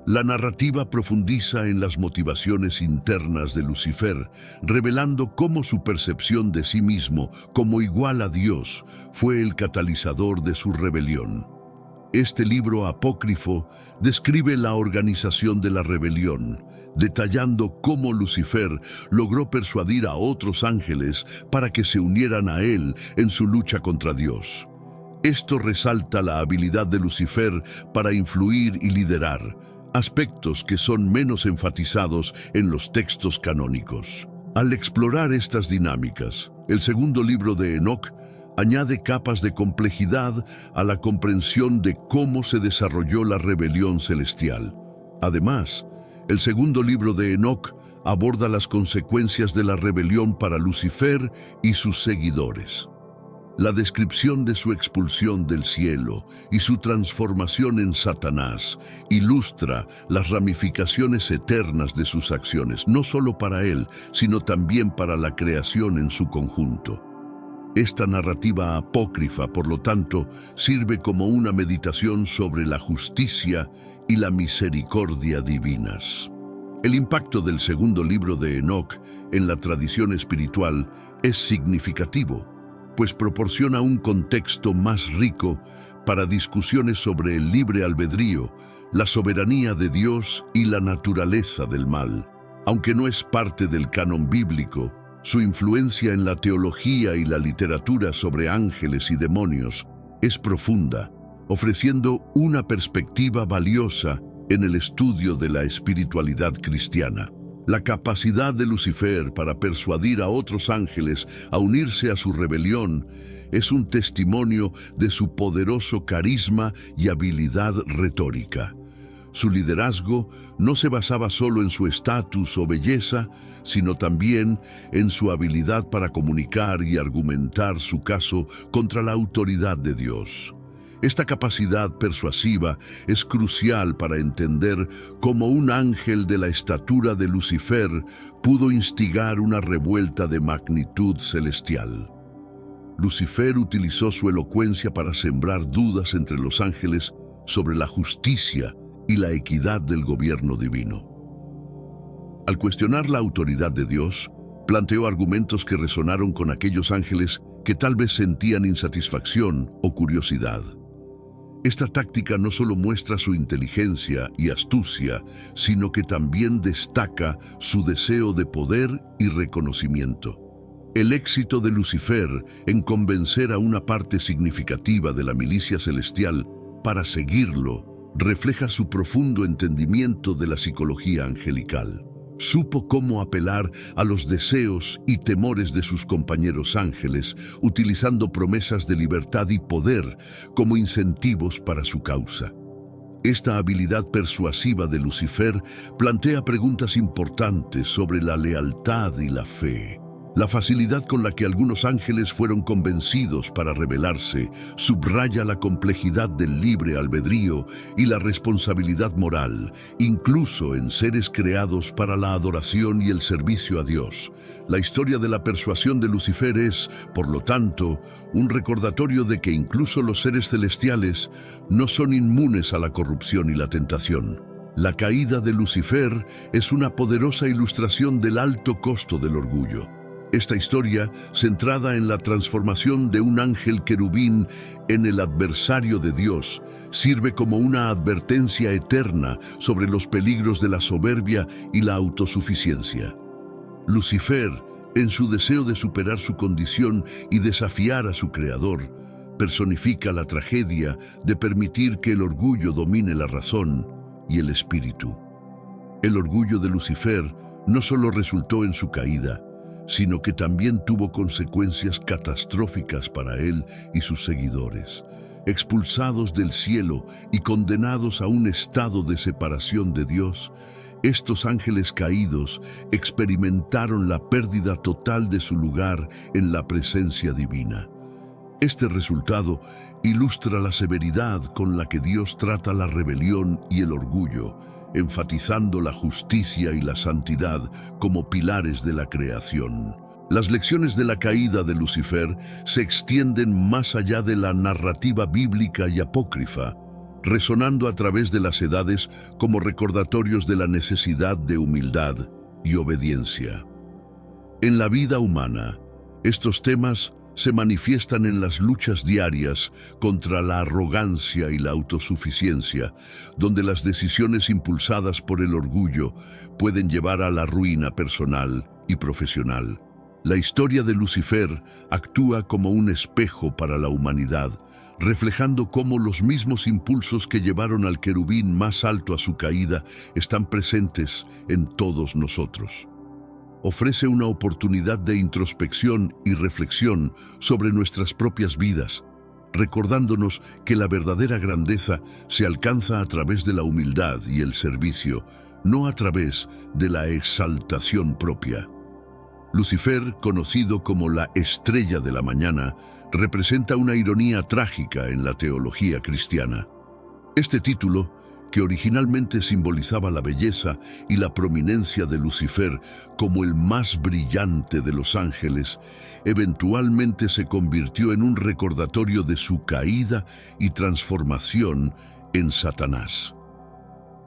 La narrativa profundiza en las motivaciones internas de Lucifer, revelando cómo su percepción de sí mismo como igual a Dios fue el catalizador de su rebelión. Este libro apócrifo describe la organización de la rebelión, detallando cómo Lucifer logró persuadir a otros ángeles para que se unieran a él en su lucha contra Dios. Esto resalta la habilidad de Lucifer para influir y liderar, aspectos que son menos enfatizados en los textos canónicos. Al explorar estas dinámicas, el segundo libro de Enoc añade capas de complejidad a la comprensión de cómo se desarrolló la rebelión celestial. Además, el segundo libro de Enoc aborda las consecuencias de la rebelión para Lucifer y sus seguidores. La descripción de su expulsión del cielo y su transformación en Satanás ilustra las ramificaciones eternas de sus acciones, no solo para él, sino también para la creación en su conjunto. Esta narrativa apócrifa, por lo tanto, sirve como una meditación sobre la justicia y la misericordia divinas. El impacto del segundo libro de Enoc en la tradición espiritual es significativo, pues proporciona un contexto más rico para discusiones sobre el libre albedrío, la soberanía de Dios y la naturaleza del mal. Aunque no es parte del canon bíblico, su influencia en la teología y la literatura sobre ángeles y demonios es profunda, ofreciendo una perspectiva valiosa en el estudio de la espiritualidad cristiana. La capacidad de Lucifer para persuadir a otros ángeles a unirse a su rebelión es un testimonio de su poderoso carisma y habilidad retórica. Su liderazgo no se basaba solo en su estatus o belleza, sino también en su habilidad para comunicar y argumentar su caso contra la autoridad de Dios. Esta capacidad persuasiva es crucial para entender cómo un ángel de la estatura de Lucifer pudo instigar una revuelta de magnitud celestial. Lucifer utilizó su elocuencia para sembrar dudas entre los ángeles sobre la justicia y la equidad del gobierno divino. Al cuestionar la autoridad de Dios, planteó argumentos que resonaron con aquellos ángeles que tal vez sentían insatisfacción o curiosidad. Esta táctica no solo muestra su inteligencia y astucia, sino que también destaca su deseo de poder y reconocimiento. El éxito de Lucifer en convencer a una parte significativa de la milicia celestial para seguirlo refleja su profundo entendimiento de la psicología angelical. Supo cómo apelar a los deseos y temores de sus compañeros ángeles, utilizando promesas de libertad y poder como incentivos para su causa. Esta habilidad persuasiva de Lucifer plantea preguntas importantes sobre la lealtad y la fe. La facilidad con la que algunos ángeles fueron convencidos para rebelarse subraya la complejidad del libre albedrío y la responsabilidad moral, incluso en seres creados para la adoración y el servicio a Dios. La historia de la persuasión de Lucifer es, por lo tanto, un recordatorio de que incluso los seres celestiales no son inmunes a la corrupción y la tentación. La caída de Lucifer es una poderosa ilustración del alto costo del orgullo. Esta historia, centrada en la transformación de un ángel querubín en el adversario de Dios, sirve como una advertencia eterna sobre los peligros de la soberbia y la autosuficiencia. Lucifer, en su deseo de superar su condición y desafiar a su creador, personifica la tragedia de permitir que el orgullo domine la razón y el espíritu. El orgullo de Lucifer no solo resultó en su caída, sino que también tuvo consecuencias catastróficas para él y sus seguidores. Expulsados del cielo y condenados a un estado de separación de Dios, estos ángeles caídos experimentaron la pérdida total de su lugar en la presencia divina. Este resultado ilustra la severidad con la que Dios trata la rebelión y el orgullo, enfatizando la justicia y la santidad como pilares de la creación. Las lecciones de la caída de Lucifer se extienden más allá de la narrativa bíblica y apócrifa, resonando a través de las edades como recordatorios de la necesidad de humildad y obediencia. En la vida humana, estos temas se manifiestan en las luchas diarias contra la arrogancia y la autosuficiencia, donde las decisiones impulsadas por el orgullo pueden llevar a la ruina personal y profesional. La historia de Lucifer actúa como un espejo para la humanidad, reflejando cómo los mismos impulsos que llevaron al querubín más alto a su caída están presentes en todos nosotros. Ofrece una oportunidad de introspección y reflexión sobre nuestras propias vidas, recordándonos que la verdadera grandeza se alcanza a través de la humildad y el servicio, no a través de la exaltación propia. Lucifer, conocido como la estrella de la mañana, representa una ironía trágica en la teología cristiana. Este título, que originalmente simbolizaba la belleza y la prominencia de Lucifer como el más brillante de los ángeles, eventualmente se convirtió en un recordatorio de su caída y transformación en Satanás.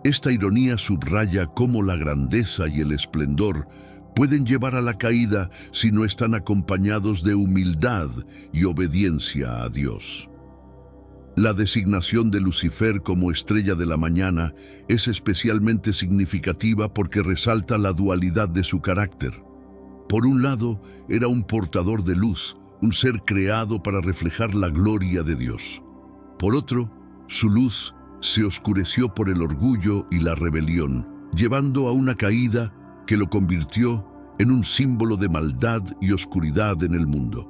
Esta ironía subraya cómo la grandeza y el esplendor pueden llevar a la caída si no están acompañados de humildad y obediencia a Dios. La designación de Lucifer como estrella de la mañana es especialmente significativa porque resalta la dualidad de su carácter. Por un lado, era un portador de luz, un ser creado para reflejar la gloria de Dios. Por otro, su luz se oscureció por el orgullo y la rebelión, llevando a una caída que lo convirtió en un símbolo de maldad y oscuridad en el mundo.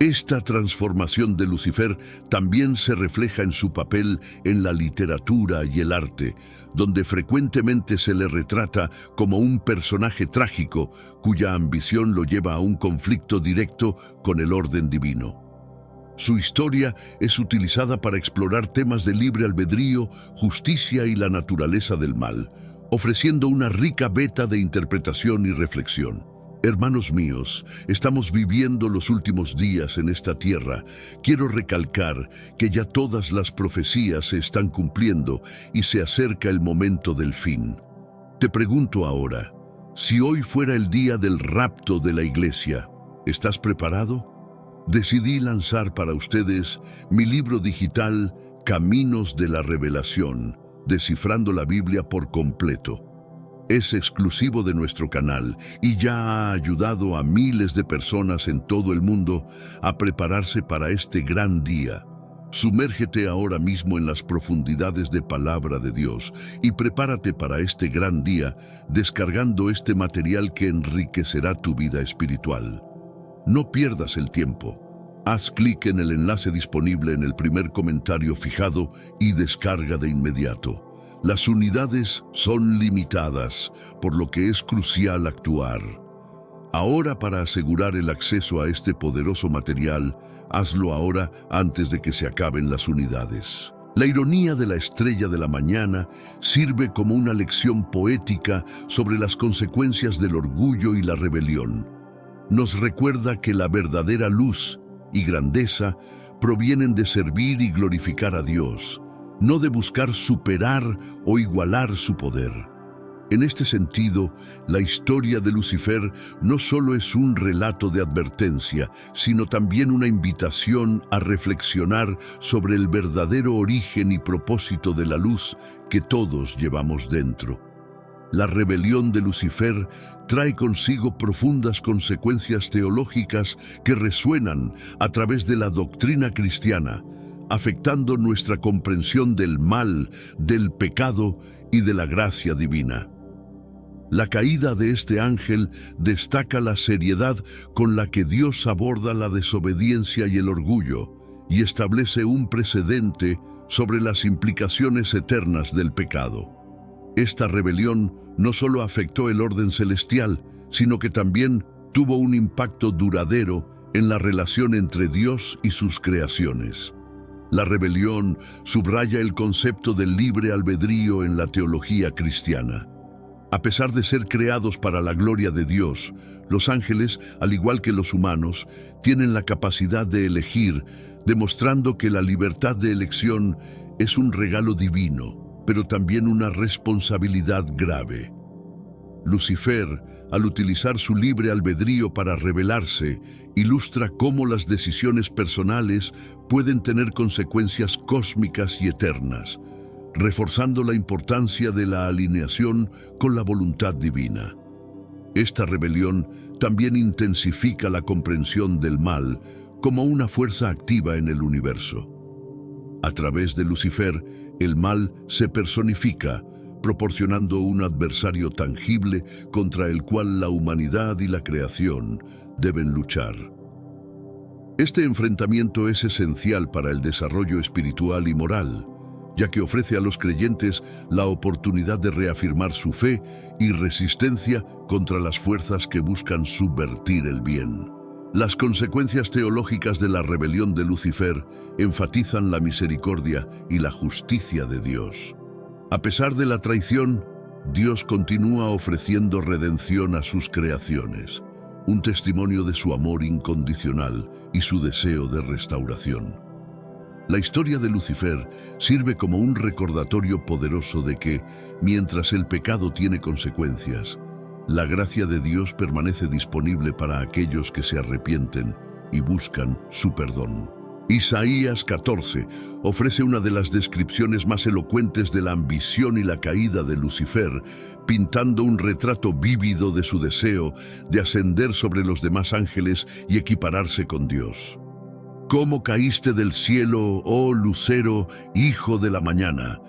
Esta transformación de Lucifer también se refleja en su papel en la literatura y el arte, donde frecuentemente se le retrata como un personaje trágico cuya ambición lo lleva a un conflicto directo con el orden divino. Su historia es utilizada para explorar temas de libre albedrío, justicia y la naturaleza del mal, ofreciendo una rica veta de interpretación y reflexión. Hermanos míos, estamos viviendo los últimos días en esta tierra. Quiero recalcar que ya todas las profecías se están cumpliendo y se acerca el momento del fin. Te pregunto ahora, si hoy fuera el día del rapto de la iglesia, ¿estás preparado? Decidí lanzar para ustedes mi libro digital Caminos de la Revelación, descifrando la Biblia por completo. Es exclusivo de nuestro canal y ya ha ayudado a miles de personas en todo el mundo a prepararse para este gran día. Sumérgete ahora mismo en las profundidades de Palabra de Dios y prepárate para este gran día descargando este material que enriquecerá tu vida espiritual. No pierdas el tiempo. Haz clic en el enlace disponible en el primer comentario fijado y descarga de inmediato. Las unidades son limitadas, por lo que es crucial actuar. Ahora, para asegurar el acceso a este poderoso material, hazlo ahora antes de que se acaben las unidades. La ironía de la estrella de la mañana sirve como una lección poética sobre las consecuencias del orgullo y la rebelión. Nos recuerda que la verdadera luz y grandeza provienen de servir y glorificar a Dios, no de buscar superar o igualar su poder. En este sentido, la historia de Lucifer no solo es un relato de advertencia, sino también una invitación a reflexionar sobre el verdadero origen y propósito de la luz que todos llevamos dentro. La rebelión de Lucifer trae consigo profundas consecuencias teológicas que resuenan a través de la doctrina cristiana, afectando nuestra comprensión del mal, del pecado y de la gracia divina. La caída de este ángel destaca la seriedad con la que Dios aborda la desobediencia y el orgullo, y establece un precedente sobre las implicaciones eternas del pecado. Esta rebelión no solo afectó el orden celestial, sino que también tuvo un impacto duradero en la relación entre Dios y sus creaciones. La rebelión subraya el concepto del libre albedrío en la teología cristiana. A pesar de ser creados para la gloria de Dios, los ángeles, al igual que los humanos, tienen la capacidad de elegir, demostrando que la libertad de elección es un regalo divino, pero también una responsabilidad grave. Lucifer, al utilizar su libre albedrío para rebelarse, ilustra cómo las decisiones personales pueden tener consecuencias cósmicas y eternas, reforzando la importancia de la alineación con la voluntad divina. Esta rebelión también intensifica la comprensión del mal como una fuerza activa en el universo. A través de Lucifer, el mal se personifica, proporcionando un adversario tangible contra el cual la humanidad y la creación deben luchar. Este enfrentamiento es esencial para el desarrollo espiritual y moral, ya que ofrece a los creyentes la oportunidad de reafirmar su fe y resistencia contra las fuerzas que buscan subvertir el bien. Las consecuencias teológicas de la rebelión de Lucifer enfatizan la misericordia y la justicia de Dios. A pesar de la traición, Dios continúa ofreciendo redención a sus creaciones, un testimonio de su amor incondicional y su deseo de restauración. La historia de Lucifer sirve como un recordatorio poderoso de que, mientras el pecado tiene consecuencias, la gracia de Dios permanece disponible para aquellos que se arrepienten y buscan su perdón. Isaías 14 ofrece una de las descripciones más elocuentes de la ambición y la caída de Lucifer, pintando un retrato vívido de su deseo de ascender sobre los demás ángeles y equipararse con Dios. ¿Cómo caíste del cielo, oh lucero, hijo de la mañana?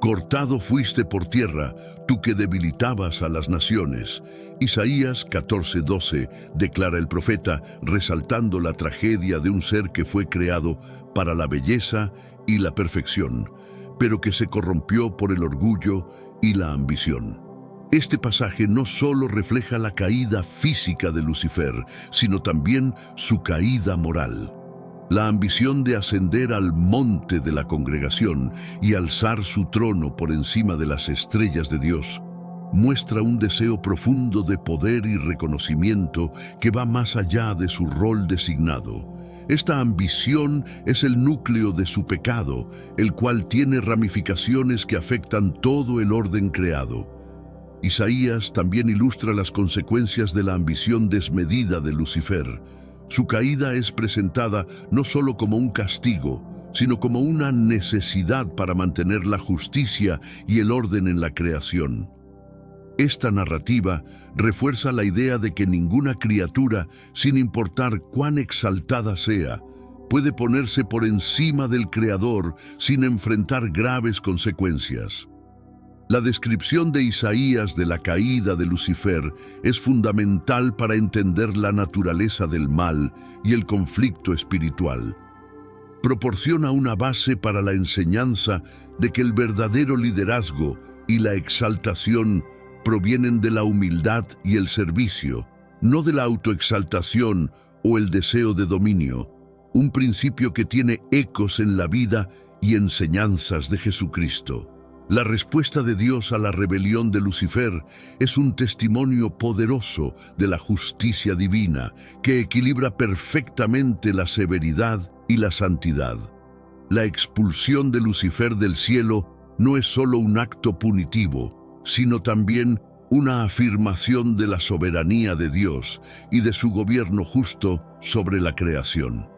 Cortado fuiste por tierra, tú que debilitabas a las naciones. Isaías 14:12 declara el profeta, resaltando la tragedia de un ser que fue creado para la belleza y la perfección, pero que se corrompió por el orgullo y la ambición. Este pasaje no solo refleja la caída física de Lucifer, sino también su caída moral. La ambición de ascender al monte de la congregación y alzar su trono por encima de las estrellas de Dios muestra un deseo profundo de poder y reconocimiento que va más allá de su rol designado. Esta ambición es el núcleo de su pecado, el cual tiene ramificaciones que afectan todo el orden creado. Isaías también ilustra las consecuencias de la ambición desmedida de Lucifer. Su caída es presentada no solo como un castigo, sino como una necesidad para mantener la justicia y el orden en la creación. Esta narrativa refuerza la idea de que ninguna criatura, sin importar cuán exaltada sea, puede ponerse por encima del Creador sin enfrentar graves consecuencias. La descripción de Isaías de la caída de Lucifer es fundamental para entender la naturaleza del mal y el conflicto espiritual. Proporciona una base para la enseñanza de que el verdadero liderazgo y la exaltación provienen de la humildad y el servicio, no de la autoexaltación o el deseo de dominio, un principio que tiene ecos en la vida y enseñanzas de Jesucristo. La respuesta de Dios a la rebelión de Lucifer es un testimonio poderoso de la justicia divina que equilibra perfectamente la severidad y la santidad. La expulsión de Lucifer del cielo no es solo un acto punitivo, sino también una afirmación de la soberanía de Dios y de su gobierno justo sobre la creación.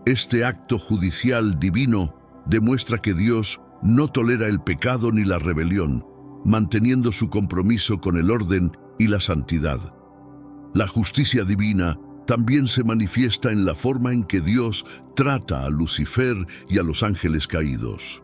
Este acto judicial divino demuestra que Dios no tolera el pecado ni la rebelión, manteniendo su compromiso con el orden y la santidad. La justicia divina también se manifiesta en la forma en que Dios trata a Lucifer y a los ángeles caídos.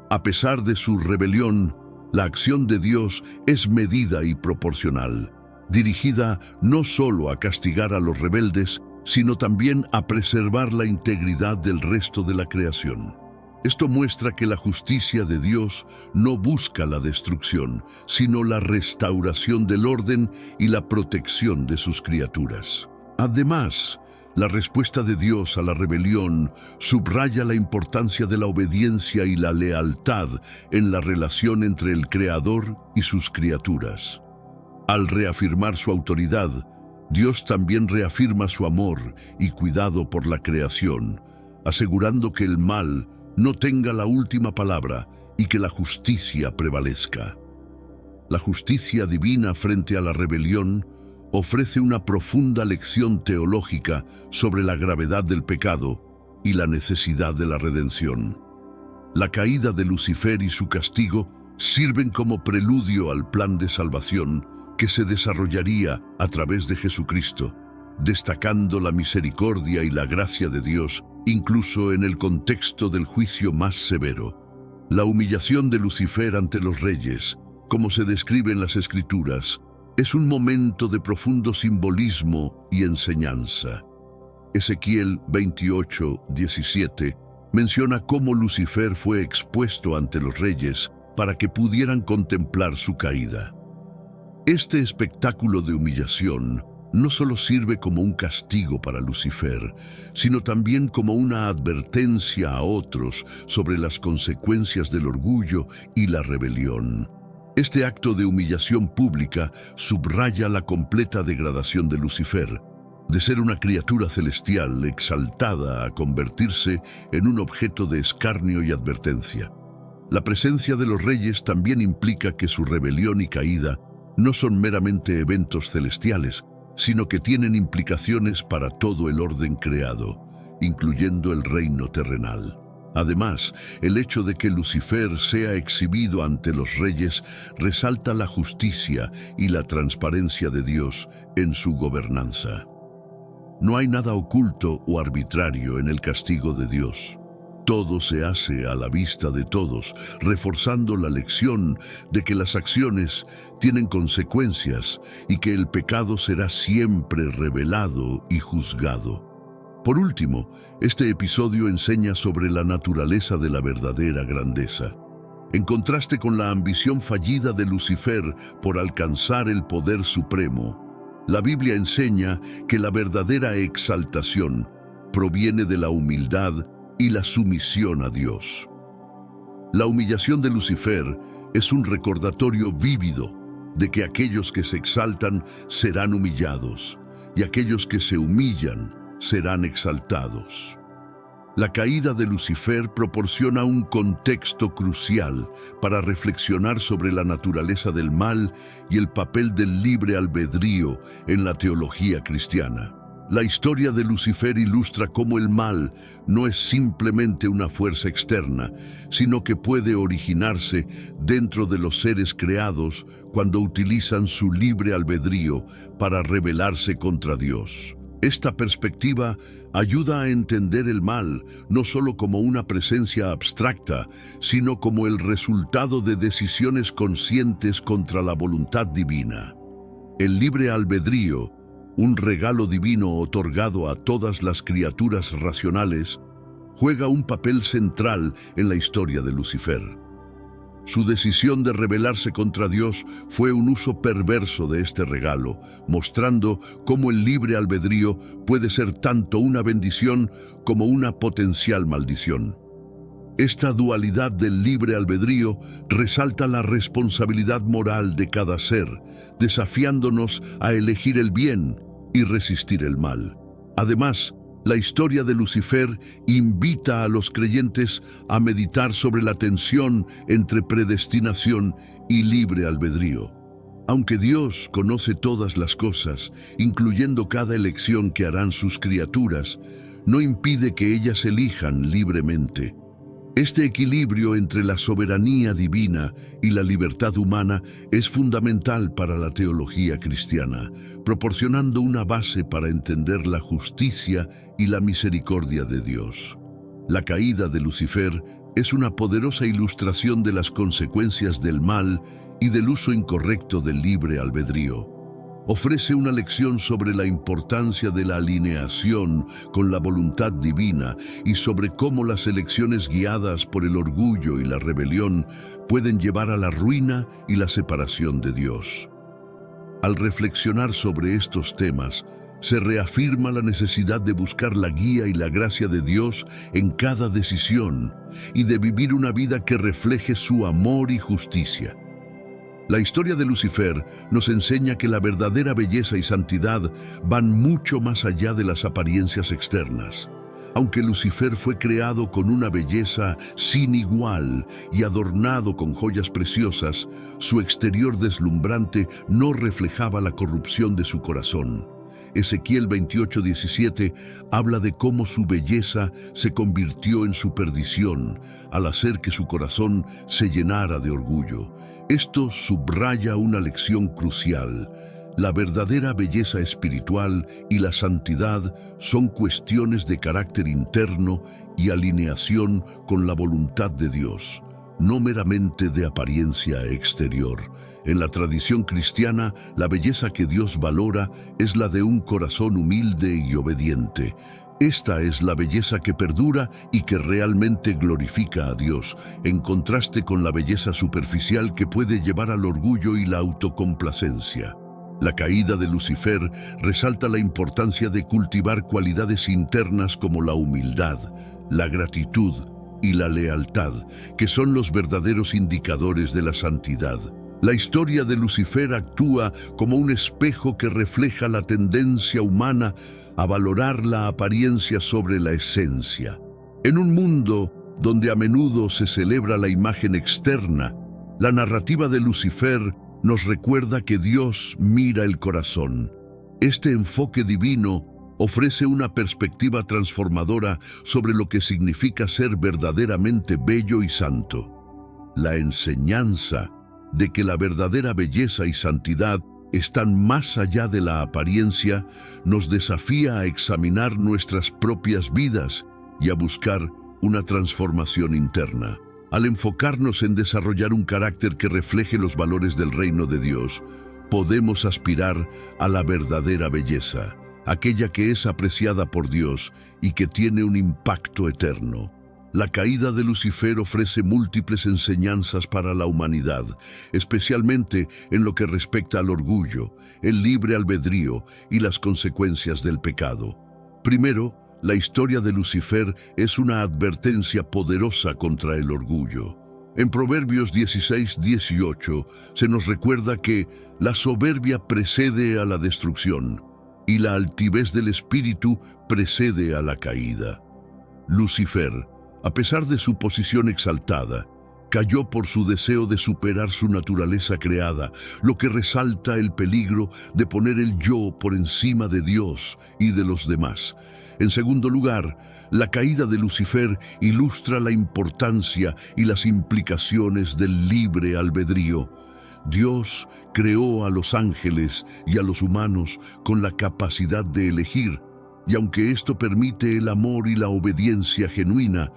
A pesar de su rebelión, la acción de Dios es medida y proporcional, dirigida no solo a castigar a los rebeldes, sino también a preservar la integridad del resto de la creación. Esto muestra que la justicia de Dios no busca la destrucción, sino la restauración del orden y la protección de sus criaturas. Además, la respuesta de Dios a la rebelión subraya la importancia de la obediencia y la lealtad en la relación entre el Creador y sus criaturas. Al reafirmar su autoridad, Dios también reafirma su amor y cuidado por la creación, asegurando que el mal no tenga la última palabra y que la justicia prevalezca. La justicia divina frente a la rebelión ofrece una profunda lección teológica sobre la gravedad del pecado y la necesidad de la redención. La caída de Lucifer y su castigo sirven como preludio al plan de salvación que se desarrollaría a través de Jesucristo, destacando la misericordia y la gracia de Dios incluso en el contexto del juicio más severo. La humillación de Lucifer ante los reyes, como se describe en las Escrituras, es un momento de profundo simbolismo y enseñanza. Ezequiel 28:17 menciona cómo Lucifer fue expuesto ante los reyes para que pudieran contemplar su caída. Este espectáculo de humillación no solo sirve como un castigo para Lucifer, sino también como una advertencia a otros sobre las consecuencias del orgullo y la rebelión. Este acto de humillación pública subraya la completa degradación de Lucifer, de ser una criatura celestial exaltada a convertirse en un objeto de escarnio y advertencia. La presencia de los reyes también implica que su rebelión y caída no son meramente eventos celestiales, sino que tienen implicaciones para todo el orden creado, incluyendo el reino terrenal. Además, el hecho de que Lucifer sea exhibido ante los reyes resalta la justicia y la transparencia de Dios en su gobernanza. No hay nada oculto o arbitrario en el castigo de Dios. todo se hace a la vista de todos, reforzando la lección de que las acciones tienen consecuencias y que el pecado será siempre revelado y juzgado. Por último, este episodio enseña sobre la naturaleza de la verdadera grandeza. En contraste con la ambición fallida de Lucifer por alcanzar el poder supremo, la Biblia enseña que la verdadera exaltación proviene de la humildad y la sumisión a Dios. La humillación de Lucifer es un recordatorio vívido de que aquellos que se exaltan serán humillados y aquellos que se humillan serán exaltados. La caída de Lucifer proporciona un contexto crucial para reflexionar sobre la naturaleza del mal y el papel del libre albedrío en la teología cristiana. La historia de Lucifer ilustra cómo el mal no es simplemente una fuerza externa, sino que puede originarse dentro de los seres creados cuando utilizan su libre albedrío para rebelarse contra Dios. Esta perspectiva ayuda a entender el mal no solo como una presencia abstracta, sino como el resultado de decisiones conscientes contra la voluntad divina. El libre albedrío, un regalo divino otorgado a todas las criaturas racionales, juega un papel central en la historia de Lucifer. Su decisión de rebelarse contra Dios fue un uso perverso de este regalo, mostrando cómo el libre albedrío puede ser tanto una bendición como una potencial maldición. Esta dualidad del libre albedrío resalta la responsabilidad moral de cada ser, desafiándonos a elegir el bien y resistir el mal. Además, la historia de Lucifer invita a los creyentes a meditar sobre la tensión entre predestinación y libre albedrío. Aunque Dios conoce todas las cosas, incluyendo cada elección que harán sus criaturas, no impide que ellas elijan libremente. Este equilibrio entre la soberanía divina y la libertad humana es fundamental para la teología cristiana, proporcionando una base para entender la justicia y la misericordia de Dios. La caída de Lucifer es una poderosa ilustración de las consecuencias del mal y del uso incorrecto del libre albedrío. Ofrece una lección sobre la importancia de la alineación con la voluntad divina y sobre cómo las elecciones guiadas por el orgullo y la rebelión pueden llevar a la ruina y la separación de Dios. Al reflexionar sobre estos temas, se reafirma la necesidad de buscar la guía y la gracia de Dios en cada decisión y de vivir una vida que refleje su amor y justicia. La historia de Lucifer nos enseña que la verdadera belleza y santidad van mucho más allá de las apariencias externas. Aunque Lucifer fue creado con una belleza sin igual y adornado con joyas preciosas, su exterior deslumbrante no reflejaba la corrupción de su corazón. Ezequiel 28:17 habla de cómo su belleza se convirtió en su perdición al hacer que su corazón se llenara de orgullo. Esto subraya una lección crucial. La verdadera belleza espiritual y la santidad son cuestiones de carácter interno y alineación con la voluntad de Dios, no meramente de apariencia exterior. En la tradición cristiana, la belleza que Dios valora es la de un corazón humilde y obediente. Esta es la belleza que perdura y que realmente glorifica a Dios, en contraste con la belleza superficial que puede llevar al orgullo y la autocomplacencia. La caída de Lucifer resalta la importancia de cultivar cualidades internas como la humildad, la gratitud y la lealtad, que son los verdaderos indicadores de la santidad. La historia de Lucifer actúa como un espejo que refleja la tendencia humana a valorar la apariencia sobre la esencia. En un mundo donde a menudo se celebra la imagen externa, la narrativa de Lucifer nos recuerda que Dios mira el corazón. Este enfoque divino ofrece una perspectiva transformadora sobre lo que significa ser verdaderamente bello y santo. La enseñanza de que la verdadera belleza y santidad están más allá de la apariencia nos desafía a examinar nuestras propias vidas y a buscar una transformación interna. Al enfocarnos en desarrollar un carácter que refleje los valores del reino de Dios, podemos aspirar a la verdadera belleza, aquella que es apreciada por Dios y que tiene un impacto eterno. La caída de Lucifer ofrece múltiples enseñanzas para la humanidad, especialmente en lo que respecta al orgullo, el libre albedrío y las consecuencias del pecado. Primero, la historia de Lucifer es una advertencia poderosa contra el orgullo. En Proverbios 16:18 se nos recuerda que la soberbia precede a la destrucción y la altivez del espíritu precede a la caída. Lucifer, a pesar de su posición exaltada, cayó por su deseo de superar su naturaleza creada, lo que resalta el peligro de poner el yo por encima de Dios y de los demás. En segundo lugar, la caída de Lucifer ilustra la importancia y las implicaciones del libre albedrío. Dios creó a los ángeles y a los humanos con la capacidad de elegir, y aunque esto permite el amor y la obediencia genuina,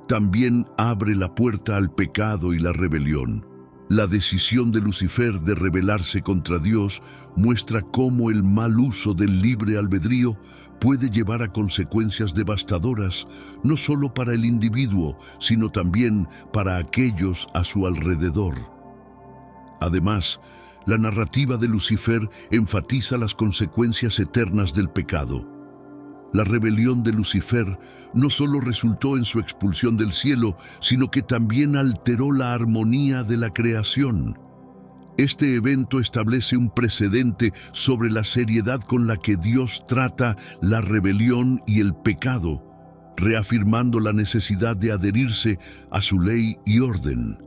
también abre la puerta al pecado y la rebelión. La decisión de Lucifer de rebelarse contra Dios muestra cómo el mal uso del libre albedrío puede llevar a consecuencias devastadoras, no solo para el individuo, sino también para aquellos a su alrededor. Además, la narrativa de Lucifer enfatiza las consecuencias eternas del pecado. La rebelión de Lucifer no solo resultó en su expulsión del cielo, sino que también alteró la armonía de la creación. Este evento establece un precedente sobre la seriedad con la que Dios trata la rebelión y el pecado, reafirmando la necesidad de adherirse a su ley y orden.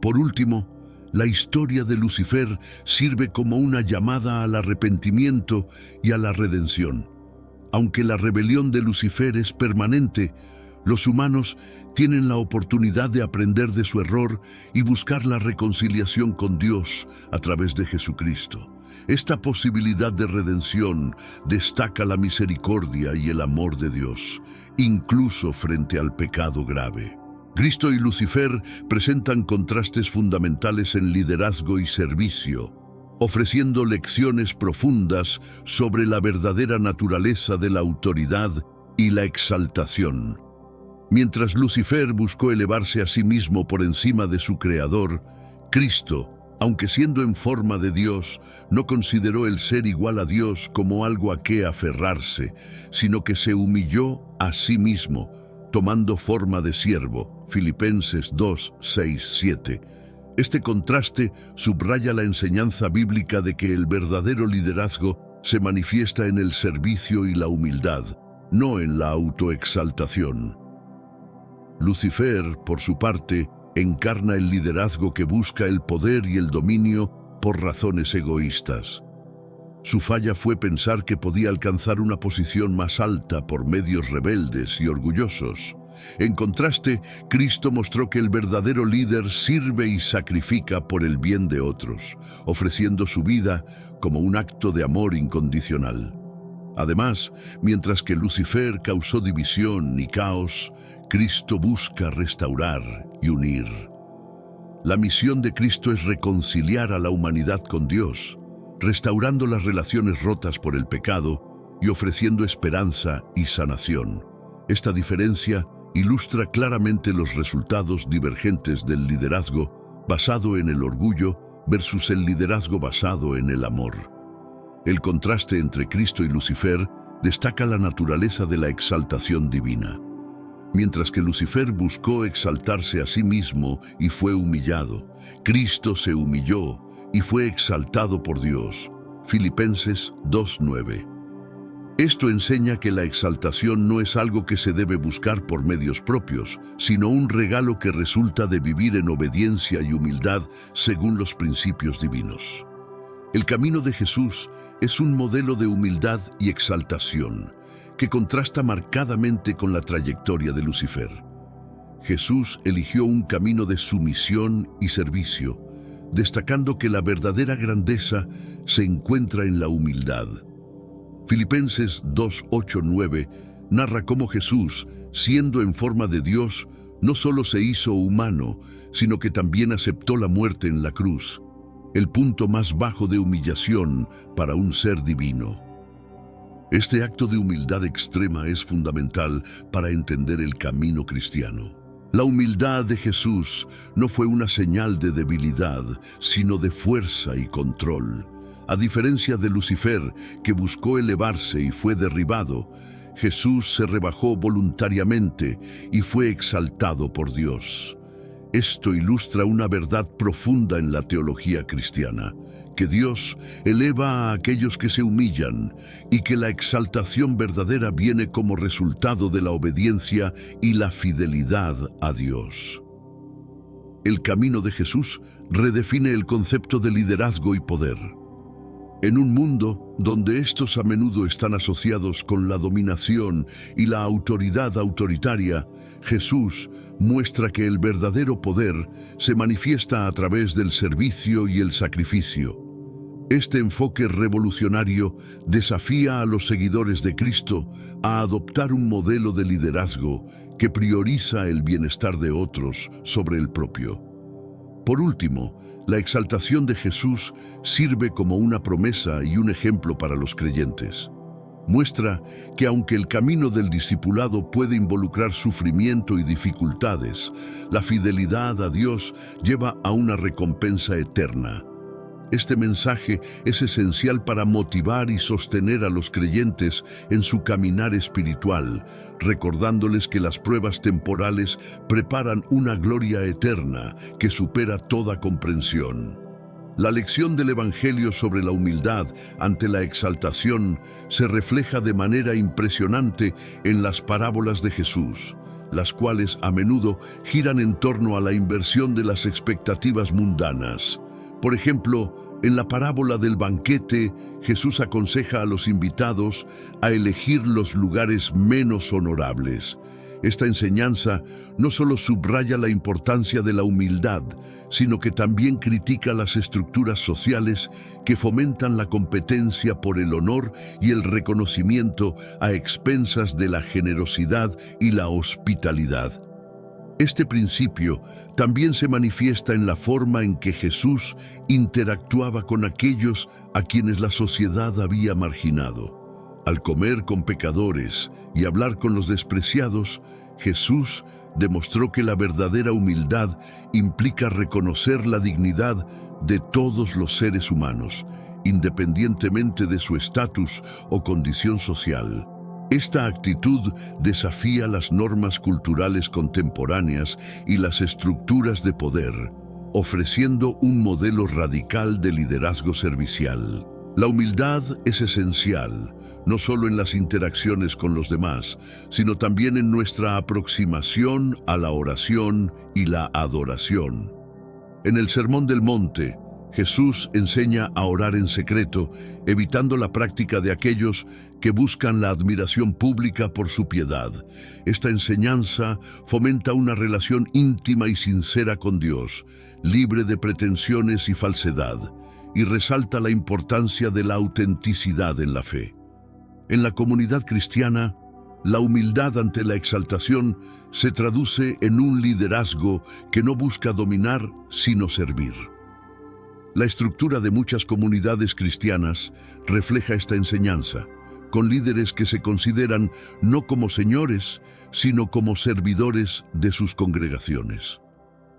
Por último, la historia de Lucifer sirve como una llamada al arrepentimiento y a la redención. Aunque la rebelión de Lucifer es permanente, los humanos tienen la oportunidad de aprender de su error y buscar la reconciliación con Dios a través de Jesucristo. Esta posibilidad de redención destaca la misericordia y el amor de Dios, incluso frente al pecado grave. Cristo y Lucifer presentan contrastes fundamentales en liderazgo y servicio, ofreciendo lecciones profundas sobre la verdadera naturaleza de la autoridad y la exaltación. Mientras Lucifer buscó elevarse a sí mismo por encima de su Creador, Cristo, aunque siendo en forma de Dios, no consideró el ser igual a Dios como algo a qué aferrarse, sino que se humilló a sí mismo, tomando forma de siervo. Filipenses 2:6-7. Este contraste subraya la enseñanza bíblica de que el verdadero liderazgo se manifiesta en el servicio y la humildad, no en la autoexaltación. Lucifer, por su parte, encarna el liderazgo que busca el poder y el dominio por razones egoístas. Su falla fue pensar que podía alcanzar una posición más alta por medios rebeldes y orgullosos. En contraste, Cristo mostró que el verdadero líder sirve y sacrifica por el bien de otros, ofreciendo su vida como un acto de amor incondicional. Además, mientras que Lucifer causó división y caos, Cristo busca restaurar y unir. La misión de Cristo es reconciliar a la humanidad con Dios, restaurando las relaciones rotas por el pecado y ofreciendo esperanza y sanación. Esta diferencia ilustra claramente los resultados divergentes del liderazgo basado en el orgullo versus el liderazgo basado en el amor. El contraste entre Cristo y Lucifer destaca la naturaleza de la exaltación divina. Mientras que Lucifer buscó exaltarse a sí mismo y fue humillado, Cristo se humilló y fue exaltado por Dios. Filipenses 2:9. Esto enseña que la exaltación no es algo que se debe buscar por medios propios, sino un regalo que resulta de vivir en obediencia y humildad según los principios divinos. El camino de Jesús es un modelo de humildad y exaltación, que contrasta marcadamente con la trayectoria de Lucifer. Jesús eligió un camino de sumisión y servicio, destacando que la verdadera grandeza se encuentra en la humildad. Filipenses 2:8-9 narra cómo Jesús, siendo en forma de Dios, no solo se hizo humano, sino que también aceptó la muerte en la cruz, el punto más bajo de humillación para un ser divino. Este acto de humildad extrema es fundamental para entender el camino cristiano. La humildad de Jesús no fue una señal de debilidad, sino de fuerza y control. A diferencia de Lucifer, que buscó elevarse y fue derribado, Jesús se rebajó voluntariamente y fue exaltado por Dios. Esto ilustra una verdad profunda en la teología cristiana, que Dios eleva a aquellos que se humillan y que la exaltación verdadera viene como resultado de la obediencia y la fidelidad a Dios. El camino de Jesús redefine el concepto de liderazgo y poder. En un mundo donde estos a menudo están asociados con la dominación y la autoridad autoritaria, Jesús muestra que el verdadero poder se manifiesta a través del servicio y el sacrificio. Este enfoque revolucionario desafía a los seguidores de Cristo a adoptar un modelo de liderazgo que prioriza el bienestar de otros sobre el propio. Por último, la exaltación de Jesús sirve como una promesa y un ejemplo para los creyentes. Muestra que aunque el camino del discipulado puede involucrar sufrimiento y dificultades, la fidelidad a Dios lleva a una recompensa eterna. Este mensaje es esencial para motivar y sostener a los creyentes en su caminar espiritual, recordándoles que las pruebas temporales preparan una gloria eterna que supera toda comprensión. La lección del Evangelio sobre la humildad ante la exaltación se refleja de manera impresionante en las parábolas de Jesús, las cuales a menudo giran en torno a la inversión de las expectativas mundanas. Por ejemplo, en la parábola del banquete, Jesús aconseja a los invitados a elegir los lugares menos honorables. Esta enseñanza no solo subraya la importancia de la humildad, sino que también critica las estructuras sociales que fomentan la competencia por el honor y el reconocimiento a expensas de la generosidad y la hospitalidad. Este principio también se manifiesta en la forma en que Jesús interactuaba con aquellos a quienes la sociedad había marginado. Al comer con pecadores y hablar con los despreciados, Jesús demostró que la verdadera humildad implica reconocer la dignidad de todos los seres humanos, independientemente de su estatus o condición social. Esta actitud desafía las normas culturales contemporáneas y las estructuras de poder, ofreciendo un modelo radical de liderazgo servicial. La humildad es esencial, no solo en las interacciones con los demás, sino también en nuestra aproximación a la oración y la adoración. En el Sermón del Monte, Jesús enseña a orar en secreto, evitando la práctica de aquellos que buscan la admiración pública por su piedad. Esta enseñanza fomenta una relación íntima y sincera con Dios, libre de pretensiones y falsedad, y resalta la importancia de la autenticidad en la fe. En la comunidad cristiana, la humildad ante la exaltación se traduce en un liderazgo que no busca dominar, sino servir. La estructura de muchas comunidades cristianas refleja esta enseñanza, con líderes que se consideran no como señores, sino como servidores de sus congregaciones.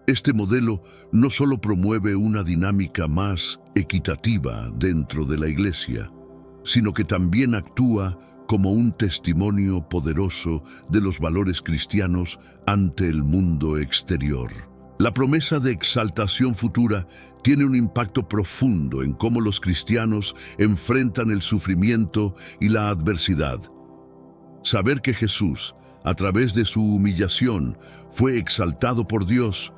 Este modelo no solo promueve una dinámica más equitativa dentro de la iglesia, sino que también actúa como un testimonio poderoso de los valores cristianos ante el mundo exterior. La promesa de exaltación futura tiene un impacto profundo en cómo los cristianos enfrentan el sufrimiento y la adversidad. Saber que Jesús, a través de su humillación, fue exaltado por Dios,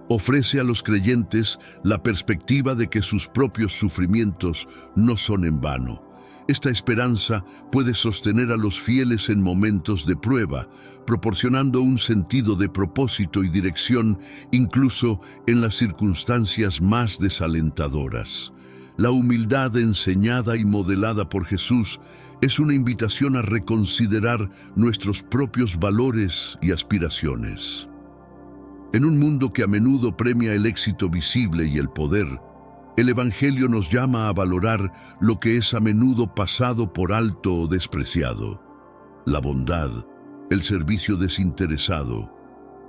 ofrece a los creyentes la perspectiva de que sus propios sufrimientos no son en vano. Esta esperanza puede sostener a los fieles en momentos de prueba, proporcionando un sentido de propósito y dirección incluso en las circunstancias más desalentadoras. La humildad enseñada y modelada por Jesús es una invitación a reconsiderar nuestros propios valores y aspiraciones. En un mundo que a menudo premia el éxito visible y el poder, el Evangelio nos llama a valorar lo que es a menudo pasado por alto o despreciado: la bondad, el servicio desinteresado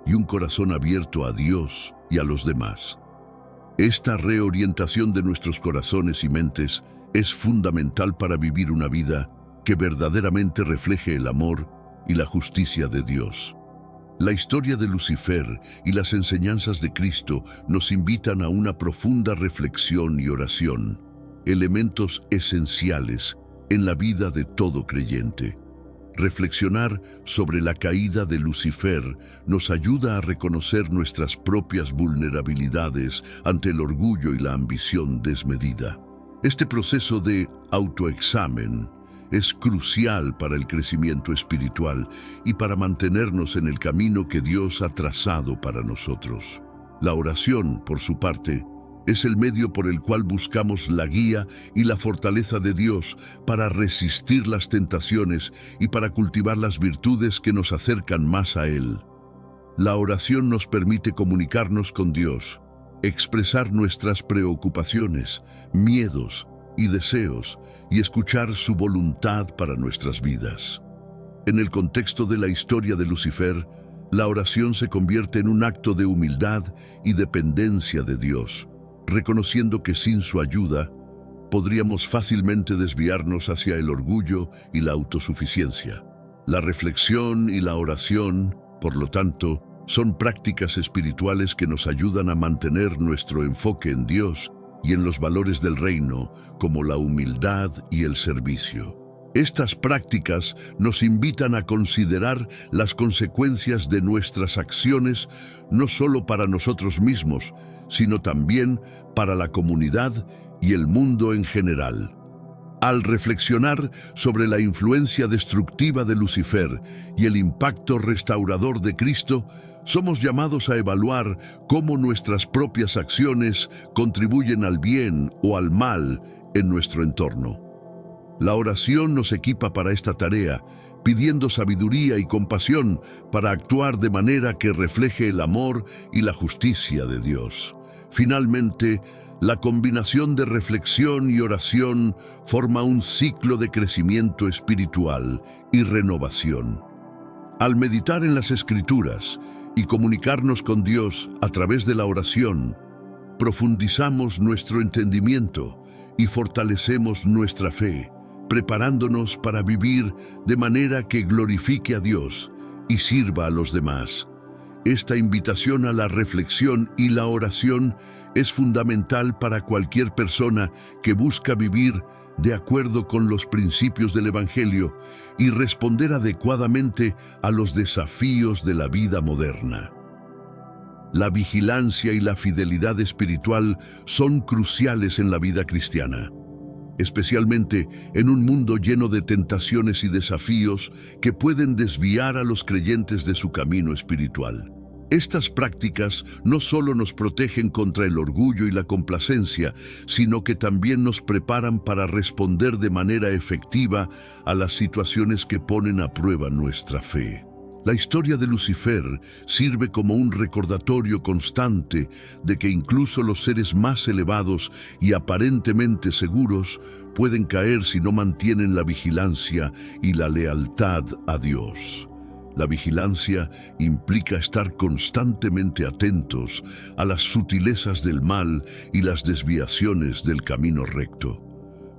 y un corazón abierto a Dios y a los demás. Esta reorientación de nuestros corazones y mentes es fundamental para vivir una vida que verdaderamente refleje el amor y la justicia de Dios. La historia de Lucifer y las enseñanzas de Cristo nos invitan a una profunda reflexión y oración, elementos esenciales en la vida de todo creyente. Reflexionar sobre la caída de Lucifer nos ayuda a reconocer nuestras propias vulnerabilidades ante el orgullo y la ambición desmedida. Este proceso de autoexamen es crucial para el crecimiento espiritual y para mantenernos en el camino que Dios ha trazado para nosotros. La oración, por su parte, es el medio por el cual buscamos la guía y la fortaleza de Dios para resistir las tentaciones y para cultivar las virtudes que nos acercan más a Él. La oración nos permite comunicarnos con Dios, expresar nuestras preocupaciones, miedos y deseos y escuchar su voluntad para nuestras vidas. En el contexto de la historia de Lucifer, la oración se convierte en un acto de humildad y dependencia de Dios, reconociendo que sin su ayuda podríamos fácilmente desviarnos hacia el orgullo y la autosuficiencia. La reflexión y la oración, por lo tanto, son prácticas espirituales que nos ayudan a mantener nuestro enfoque en Dios y en los valores del reino, como la humildad y el servicio. Estas prácticas nos invitan a considerar las consecuencias de nuestras acciones, no solo para nosotros mismos, sino también para la comunidad y el mundo en general. Al reflexionar sobre la influencia destructiva de Lucifer y el impacto restaurador de Cristo, somos llamados a evaluar cómo nuestras propias acciones contribuyen al bien o al mal en nuestro entorno. La oración nos equipa para esta tarea, pidiendo sabiduría y compasión para actuar de manera que refleje el amor y la justicia de Dios. Finalmente, la combinación de reflexión y oración forma un ciclo de crecimiento espiritual y renovación. Al meditar en las Escrituras y comunicarnos con Dios a través de la oración, profundizamos nuestro entendimiento y fortalecemos nuestra fe, preparándonos para vivir de manera que glorifique a Dios y sirva a los demás. Esta invitación a la reflexión y la oración es fundamental para cualquier persona que busca vivir de acuerdo con los principios del Evangelio y responder adecuadamente a los desafíos de la vida moderna. La vigilancia y la fidelidad espiritual son cruciales en la vida cristiana, especialmente en un mundo lleno de tentaciones y desafíos que pueden desviar a los creyentes de su camino espiritual. Estas prácticas no solo nos protegen contra el orgullo y la complacencia, sino que también nos preparan para responder de manera efectiva a las situaciones que ponen a prueba nuestra fe. La historia de Lucifer sirve como un recordatorio constante de que incluso los seres más elevados y aparentemente seguros pueden caer si no mantienen la vigilancia y la lealtad a Dios. La vigilancia implica estar constantemente atentos a las sutilezas del mal y las desviaciones del camino recto.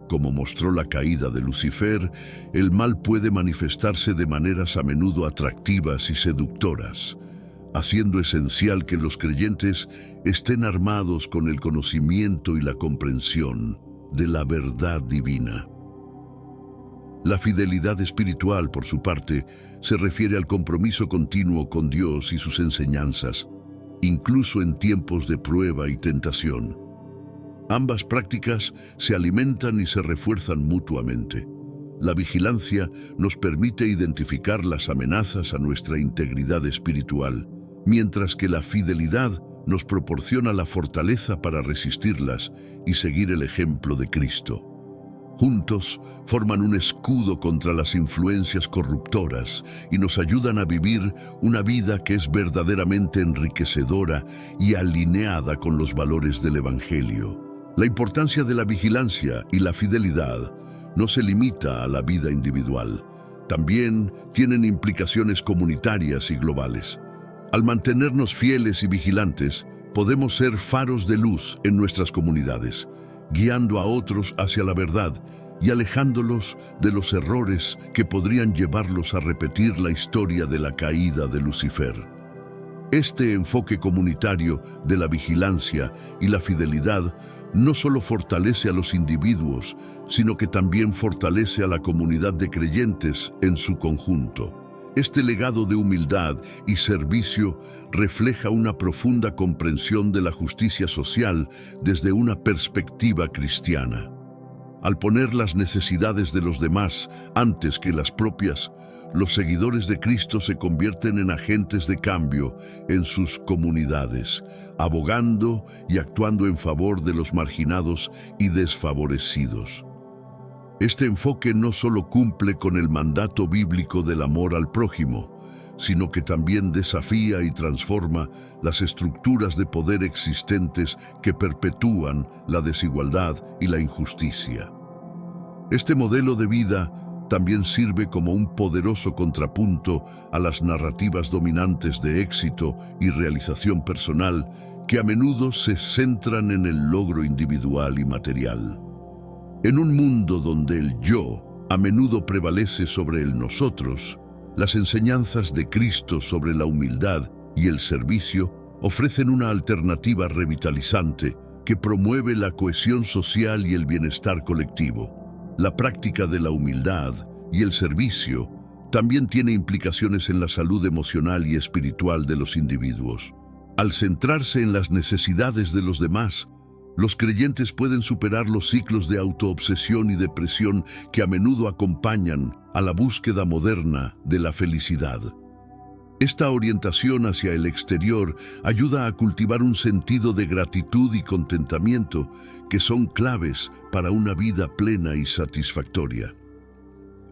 Como mostró la caída de Lucifer, el mal puede manifestarse de maneras a menudo atractivas y seductoras, haciendo esencial que los creyentes estén armados con el conocimiento y la comprensión de la verdad divina. La fidelidad espiritual, por su parte, se refiere al compromiso continuo con Dios y sus enseñanzas, incluso en tiempos de prueba y tentación. Ambas prácticas se alimentan y se refuerzan mutuamente. La vigilancia nos permite identificar las amenazas a nuestra integridad espiritual, mientras que la fidelidad nos proporciona la fortaleza para resistirlas y seguir el ejemplo de Cristo. Juntos forman un escudo contra las influencias corruptoras y nos ayudan a vivir una vida que es verdaderamente enriquecedora y alineada con los valores del Evangelio. La importancia de la vigilancia y la fidelidad no se limita a la vida individual. También tienen implicaciones comunitarias y globales. Al mantenernos fieles y vigilantes, podemos ser faros de luz en nuestras comunidades, guiando a otros hacia la verdad y alejándolos de los errores que podrían llevarlos a repetir la historia de la caída de Lucifer. Este enfoque comunitario de la vigilancia y la fidelidad no solo fortalece a los individuos, sino que también fortalece a la comunidad de creyentes en su conjunto. Este legado de humildad y servicio refleja una profunda comprensión de la justicia social desde una perspectiva cristiana. Al poner las necesidades de los demás antes que las propias, los seguidores de Cristo se convierten en agentes de cambio en sus comunidades, abogando y actuando en favor de los marginados y desfavorecidos. Este enfoque no solo cumple con el mandato bíblico del amor al prójimo, sino que también desafía y transforma las estructuras de poder existentes que perpetúan la desigualdad y la injusticia. Este modelo de vida también sirve como un poderoso contrapunto a las narrativas dominantes de éxito y realización personal que a menudo se centran en el logro individual y material. En un mundo donde el yo a menudo prevalece sobre el nosotros, las enseñanzas de Cristo sobre la humildad y el servicio ofrecen una alternativa revitalizante que promueve la cohesión social y el bienestar colectivo. La práctica de la humildad y el servicio también tiene implicaciones en la salud emocional y espiritual de los individuos. Al centrarse en las necesidades de los demás, los creyentes pueden superar los ciclos de autoobsesión y depresión que a menudo acompañan a la búsqueda moderna de la felicidad. Esta orientación hacia el exterior ayuda a cultivar un sentido de gratitud y contentamiento que son claves para una vida plena y satisfactoria.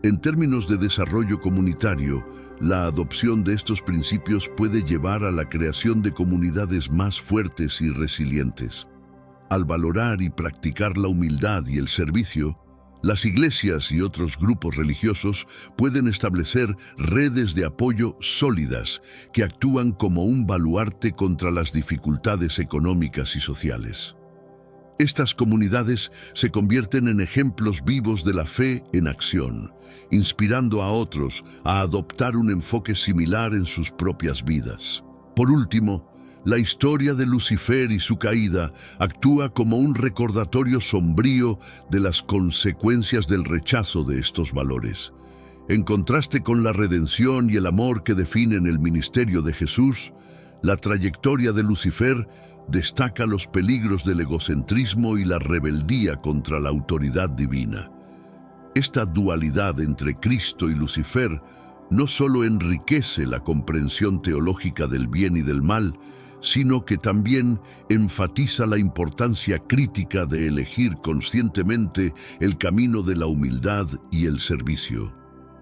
En términos de desarrollo comunitario, la adopción de estos principios puede llevar a la creación de comunidades más fuertes y resilientes. Al valorar y practicar la humildad y el servicio, las iglesias y otros grupos religiosos pueden establecer redes de apoyo sólidas que actúan como un baluarte contra las dificultades económicas y sociales. Estas comunidades se convierten en ejemplos vivos de la fe en acción, inspirando a otros a adoptar un enfoque similar en sus propias vidas. Por último, la historia de Lucifer y su caída actúa como un recordatorio sombrío de las consecuencias del rechazo de estos valores. En contraste con la redención y el amor que definen el ministerio de Jesús, la trayectoria de Lucifer destaca los peligros del egocentrismo y la rebeldía contra la autoridad divina. Esta dualidad entre Cristo y Lucifer no solo enriquece la comprensión teológica del bien y del mal, sino que también enfatiza la importancia crítica de elegir conscientemente el camino de la humildad y el servicio.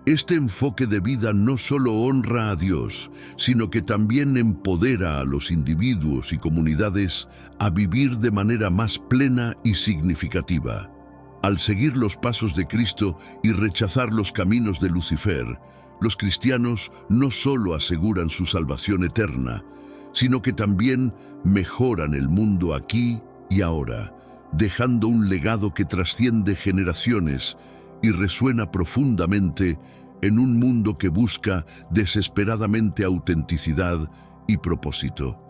Este enfoque de vida no solo honra a Dios, sino que también empodera a los individuos y comunidades a vivir de manera más plena y significativa. Al seguir los pasos de Cristo y rechazar los caminos de Lucifer, los cristianos no solo aseguran su salvación eterna, sino que también mejoran el mundo aquí y ahora, dejando un legado que trasciende generaciones y resuena profundamente en un mundo que busca desesperadamente autenticidad y propósito.